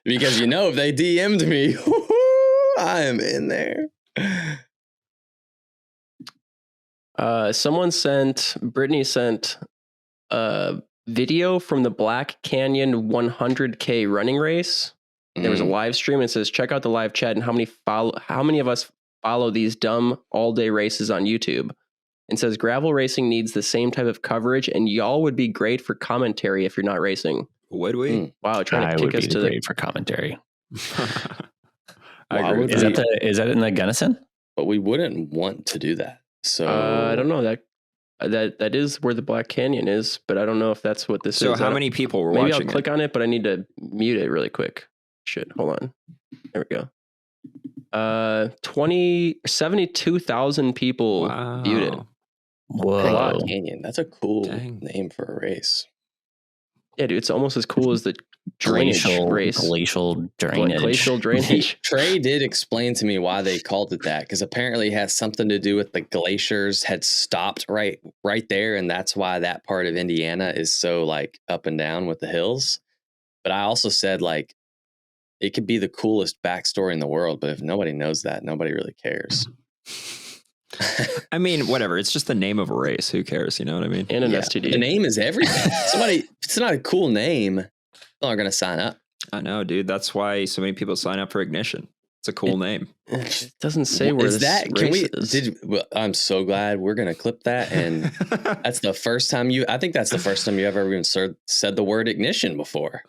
Because if they DM'd me, I am in there. Brittany sent a video from the Black Canyon 100K running race. There was a live stream. It says, check out the live chat and how many of us follow these dumb all day races on YouTube. And says gravel racing needs the same type of coverage, and y'all would be great for commentary if you're not racing. Would we? Wow, trying I to would kick us be to the great for commentary. I Why agree. would Is we- that in the Gunnison? But we wouldn't want to do that. So I don't know that is where the Black Canyon is, but I don't know if that's what this So is. how many people were Maybe watching I'll click on it, but I need to mute it really quick. Shit, hold on. There we go. 72,000 people Wow. viewed it. Whoa. Black Canyon. That's a cool Dang. name for a race. Yeah, dude, it's almost as cool as the drainage race. Glacial drainage. Glacial drainage. Trey did explain to me why they called it that, because apparently it has something to do with the glaciers had stopped right there, and that's why that part of Indiana is so like up and down with the hills. But I also said like it could be the coolest backstory in the world, but if nobody knows that, nobody really cares. I mean, whatever. It's just the name of a race. Who cares? You know what I mean? And an Yeah, STD. the name is everything. If it's not a cool name, they're not going to sign up. I know, dude. That's why so many people sign up for Ignition. It's a cool name. It doesn't say where Is this that? Can race we? is. Well, I'm so glad we're gonna clip that, and that's the first time I think that's the first time you ever even said the word ignition before.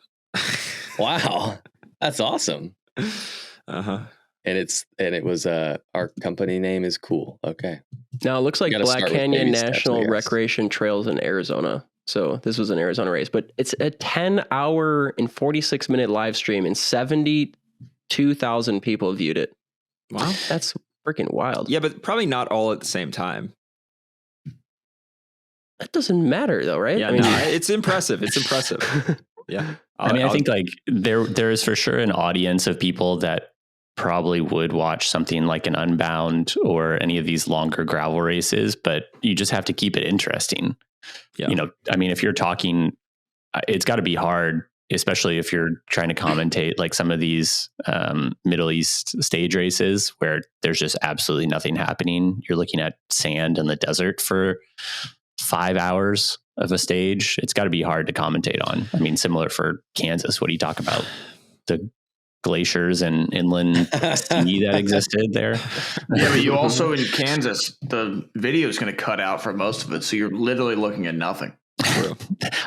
Wow, that's awesome. Uh-huh. And it was our company name is cool. Okay, Now it looks like gotta Black start with Canyon baby steps, I National guess. Recreation Trails in Arizona. So this was an Arizona race, but it's a 10-hour and 46-minute live stream, and 72,000 people viewed it. Wow. That's freaking wild. Yeah, but probably not all at the same time. That doesn't matter though, right? Yeah, I mean, no, it's impressive. It's impressive. Yeah. I think like there is for sure an audience of people that probably would watch something like an Unbound or any of these longer gravel races, but you just have to keep it interesting. Yeah. You know, I mean, if you're talking, it's got to be hard, especially if you're trying to commentate like some of these Middle East stage races where there's just absolutely nothing happening. You're looking at sand in the desert for 5 hours of a stage. It's got to be hard to commentate on. I mean, similar for Kansas. What do you talk about? The glaciers and inland sea that existed there. Yeah, but you also in Kansas, the video is going to cut out for most of it, so you're literally looking at nothing. True.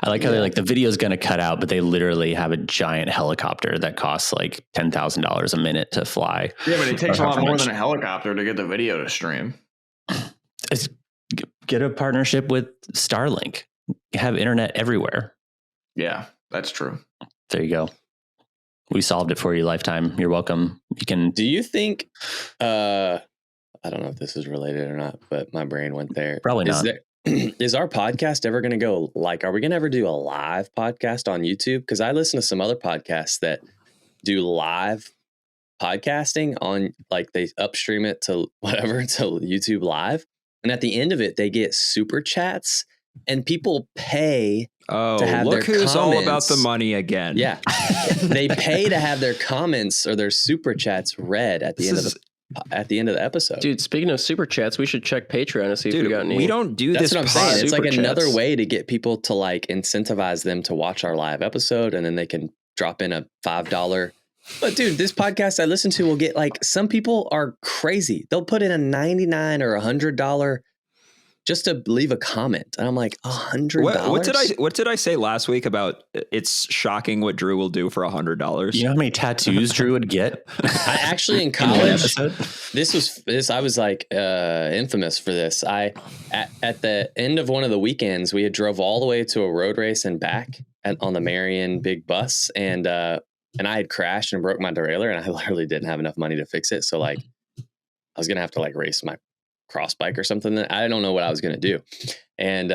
I like how they're like, the video is going to cut out, but they literally have a giant helicopter that costs like $10,000 a minute to fly. Yeah, but it takes a lot more than a helicopter to get the video to stream. Get a partnership with Starlink. Have internet everywhere. Yeah, that's true. There you go. We solved it for you, Lifetime. You're welcome. You can. Do you think, I don't know if this is related or not, but my brain went there. Probably not. Is our podcast ever going to go like, are we going to ever do a live podcast on YouTube? Because I listen to some other podcasts that do live podcasting on, like, they upstream it to whatever, to YouTube live. And at the end of it, they get super chats and people pay to have look their who's all about comments. the money again. Yeah. They pay to have their comments or their super chats read at the end of the episode. dude, speaking of super chats, we should check Patreon and see if we got any. we don't do That's this. what I'm saying. It's like super another chats. way to get people to like incentivize them to watch our live episode, and then they can drop in a $5. But dude, this podcast I listen to will get like, some people are crazy. They'll put in a $99 or $100 just to leave a comment, and I'm like, $100. What did I say last week about it's shocking what Drew will do for $100? You know how many tattoos Drew would get? I actually in college, I was like infamous for this. At the end of one of the weekends, we had drove all the way to a road race and back on the Marion big bus, and I had crashed and broke my derailleur, and I literally didn't have enough money to fix it. So like, I was gonna have to like race my cross bike or something. I don't know what I was gonna do. And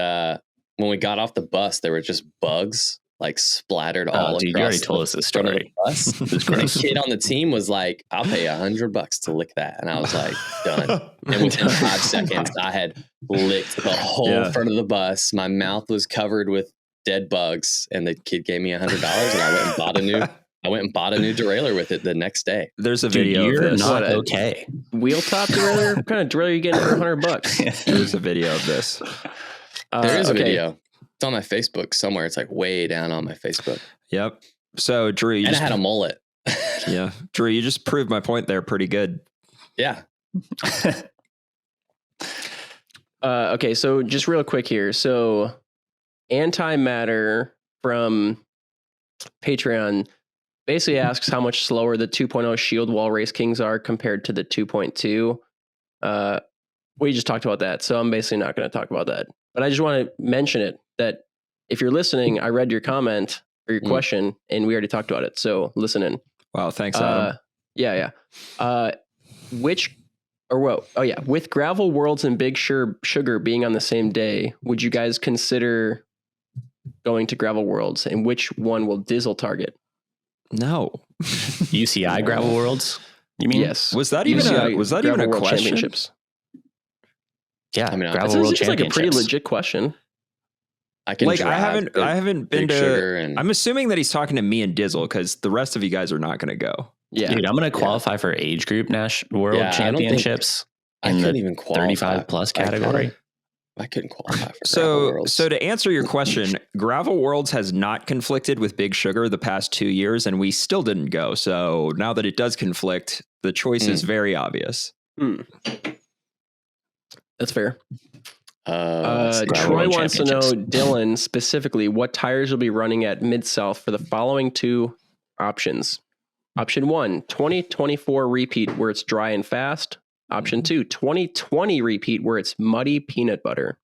when we got off the bus, there were just bugs like splattered all dude, across. you already told us this story. Bus. And the kid on the team was like, "I'll pay $100 to lick that," and I was like, "Done." And within 5 seconds, I had licked the whole front of the bus. My mouth was covered with dead bugs, and the kid gave me $100, and I went and bought a new derailleur with it the next day. There's a Dude, video you're of this. not okay. wheel top derailleur? What kind of derailleur are you getting for $100? There's a video of this. There is a okay. video. It's on my Facebook somewhere. It's like way down on my Facebook. Yep. So Drew, And I had a mullet. yeah, Drew, you just proved my point there pretty good. Yeah. Okay, so just real quick here. So Antimatter from Patreon basically asks how much slower the 2.0 Shield Wall Race Kings are compared to the 2.2. We just talked about that, so I'm basically not going to talk about that. But I just want to mention it, that if you're listening, I read your comment or your question, and we already talked about it. So listen in. Wow, thanks, Adam. Yeah. With Gravel Worlds and Big Sugar being on the same day, would you guys consider going to Gravel Worlds, and which one will Dizzle target? No. UCI Gravel Worlds? You mean? Yes. Was that even a Gravel World question? Championships. Yeah, I mean, Gravel World It's like a pretty Championships. legit question. I can Like, drive I haven't been Big to. Sugar and I'm assuming that he's talking to me and Dizzle, because the rest of you guys are not going to go. Yeah. Dude, I'm going to qualify for age group World Yeah, I don't think- Championships I in couldn't the even qualify. 35 plus category. I couldn't qualify for Gravel So Worlds. to answer your question, Gravel Worlds has not conflicted with Big Sugar the past 2 years, and we still didn't go. So now that it does conflict, the choice is very obvious. That's fair. Gravel Troy World wants to know, Championships. Dylan, specifically, what tires you'll be running at Mid-South for the following two options. Option 1, 2024 repeat where it's dry and fast. Option 2, 2020 repeat where it's muddy peanut butter.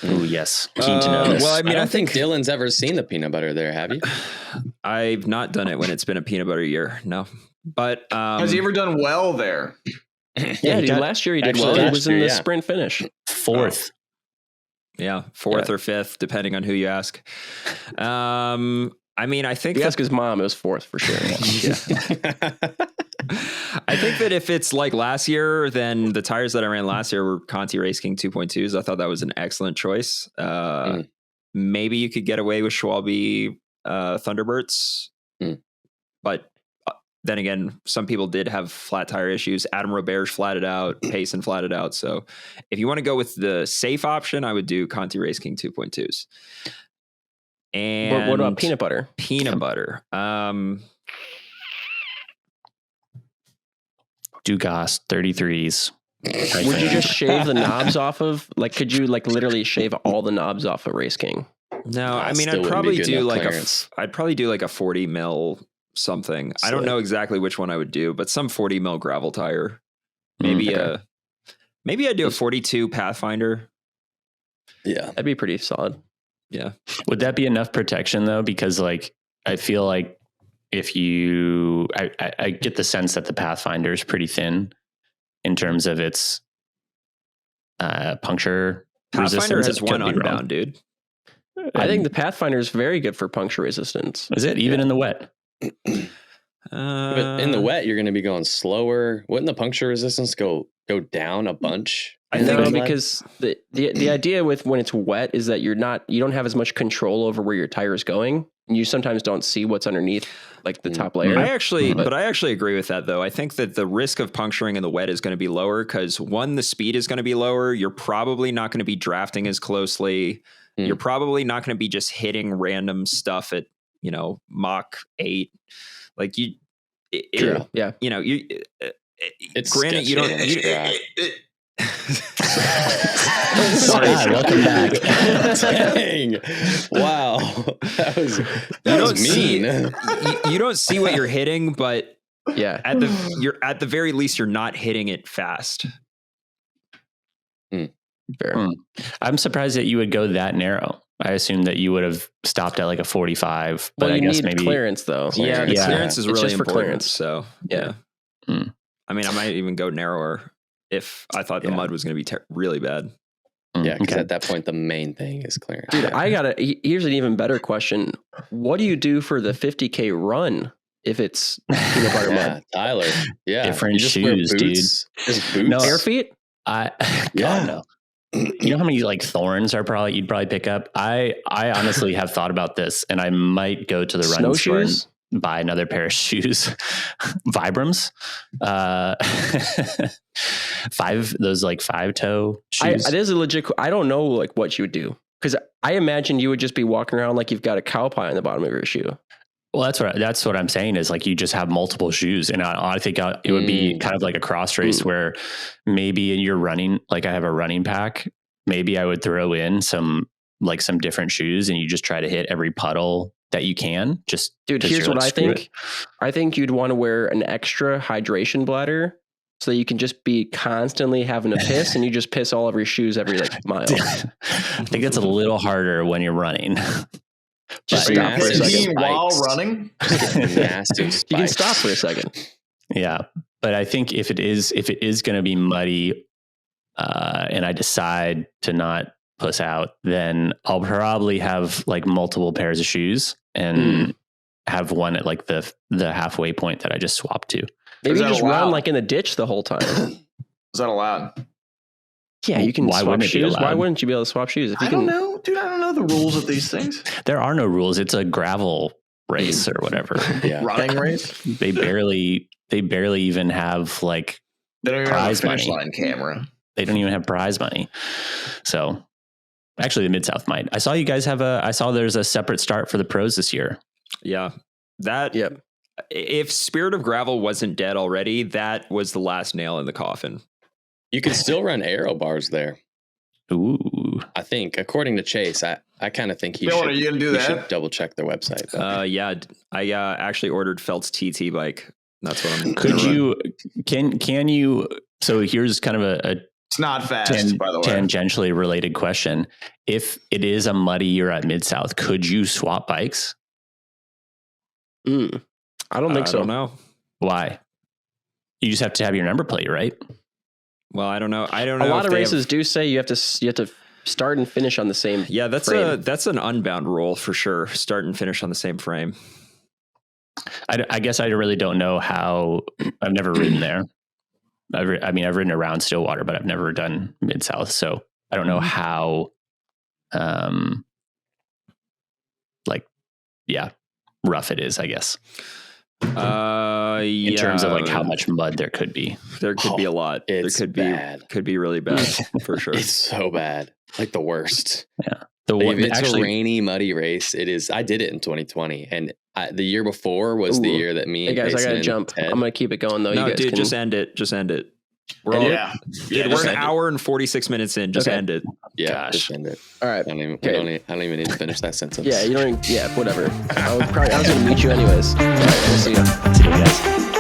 Ooh, yes. Keen to know this. Well, I mean, I don't think Dylan's ever seen the peanut butter there, have you? I've not done it when it's been a peanut butter year. No, but Has he ever done well there? Yeah, dude, last year he did well. He was in the sprint finish. 4th. Yeah, 4th or 5th, depending on who you ask. I mean, I think if you ask his mom, it was 4th for sure. I think that if it's like last year, then the tires that I ran last year were Conti Race King 2.2s. I thought that was an excellent choice. Maybe you could get away with Schwalbe Thunderbirds, but then again, some people did have flat tire issues. Adam Roberge flatted out, Payson flatted out. So if you want to go with the safe option, I would do Conti Race King 2.2s. And what about peanut butter? Peanut butter. Dugas 33s. Would you just shave the knobs off of? Like, could you like literally shave all the knobs off of Race King? No, I mean, I'd probably do like a 40 mil something. I don't know exactly which one I would do, but some 40 mil gravel tire. Maybe I'd do a 42 Pathfinder. Yeah, that'd be pretty solid. Yeah. Would that be enough protection though? Because like, I feel like if you, I get the sense that the Pathfinder is pretty thin in terms of its puncture Pathfinder resistance. has one unbound, dude. I think the Pathfinder is very good for puncture resistance. Is it even in the wet? But in the wet, you're going to be going slower. Wouldn't the puncture resistance go down a bunch? I think because the idea with when it's wet is that you don't have as much control over where your tire is going. And you sometimes don't see what's underneath, like the top layer. I actually agree with that though. I think that the risk of puncturing in the wet is going to be lower because one, the speed is going to be lower. You're probably not going to be drafting as closely. You're probably not going to be just hitting random stuff at, Mach 8. Like yeah. It's granted, you don't. Sorry, welcome back. Dang. Wow. That was mean. You don't see what you're hitting, but yeah, at the very least, you're not hitting it fast. Fair. I'm surprised that you would go that narrow. I assumed that you would have stopped at like a 45, but well, I guess need maybe clearance though. Yeah, the clearance is really important. Clearance. So yeah. I mean, I might even go narrower if I thought the mud was going to be really bad. Yeah, because at that point, the main thing is clearance. Dude, here's an even better question. What do you do for the 50K run if it's peanut butter mud? Tyler. Yeah. Different shoes, dude. Just boots. No, bare feet? No. You know how many like thorns you'd probably pick up? I honestly have thought about this and I might go to the running store and buy another pair of shoes. Vibrams. 5-toe shoes. It is a legit, I don't know like what you would do. Because I imagine you would just be walking around like you've got a cow pie on the bottom of your shoe. Well, that's what I'm saying is like you just have multiple shoes, and I think it would be kind of like a cross race where maybe in your running, like I have a running pack, maybe I would throw in some different shoes, and you just try to hit every puddle that you can. Just dude, here's what I think. I think you'd want to wear an extra hydration bladder so that you can just be constantly having to piss, and you just piss all over your shoes every mile. I think that's a little harder when you're running. Just stop for a second while running. You can stop for a second. Yeah, but I think if it is going to be muddy, and I decide to not puss out, then I'll probably have like multiple pairs of shoes and have one at like the halfway point that I just swapped to. Maybe you just run like in the ditch the whole time. Is that allowed? Yeah, you can swap shoes. Why wouldn't you be able to swap shoes? I don't know, dude. I don't know the rules of these things. There are no rules. It's a gravel race or whatever. Yeah. Running race. They barely even have like they don't even prize have a finish money. line camera. They don't even have prize money. So actually, the Mid-South might. I saw you guys I saw there's a separate start for the pros this year. Yeah, if Spirit of Gravel wasn't dead already, that was the last nail in the coffin. You can still run Aero bars there. Ooh. I think, according to Chase, I kind of think are you gonna do that? Should double check their website. Yeah, I actually ordered Felt's TT bike That's what I'm. Could you? Can you? So here's kind of a It's not fast, by the way. tangentially related question. If it is a muddy year at Mid-South, could you swap bikes? I don't think so. I don't know. Why? You just have to have your number plate, right? Well, I don't know. I don't know. A lot of races do say you have to start and finish on the same. Yeah, that's frame. that's an Unbound rule for sure. Start and finish on the same frame. I guess I really don't know how. I've never ridden there. I've ridden around Stillwater, but I've never done Mid-South, so I don't know how. Rough it is, I guess. In terms of like how much mud there could be. There could be a lot. There could bad. be really bad for sure. It's so bad, like the worst. Yeah. If it's a rainy, muddy race, it is. I did it in 2020, and the year before was the year that me. Hey guys, Mason I gotta jump. I'm gonna keep it going though. No, you guys dude, just end it. Just end it. We're End we're an hour and 46 minutes in. Just end it. Yeah, Gosh. just end it. All right. I don't even need to finish that sentence. Yeah, you don't. Whatever. I was gonna meet you anyways. All right, we'll see you. See you guys.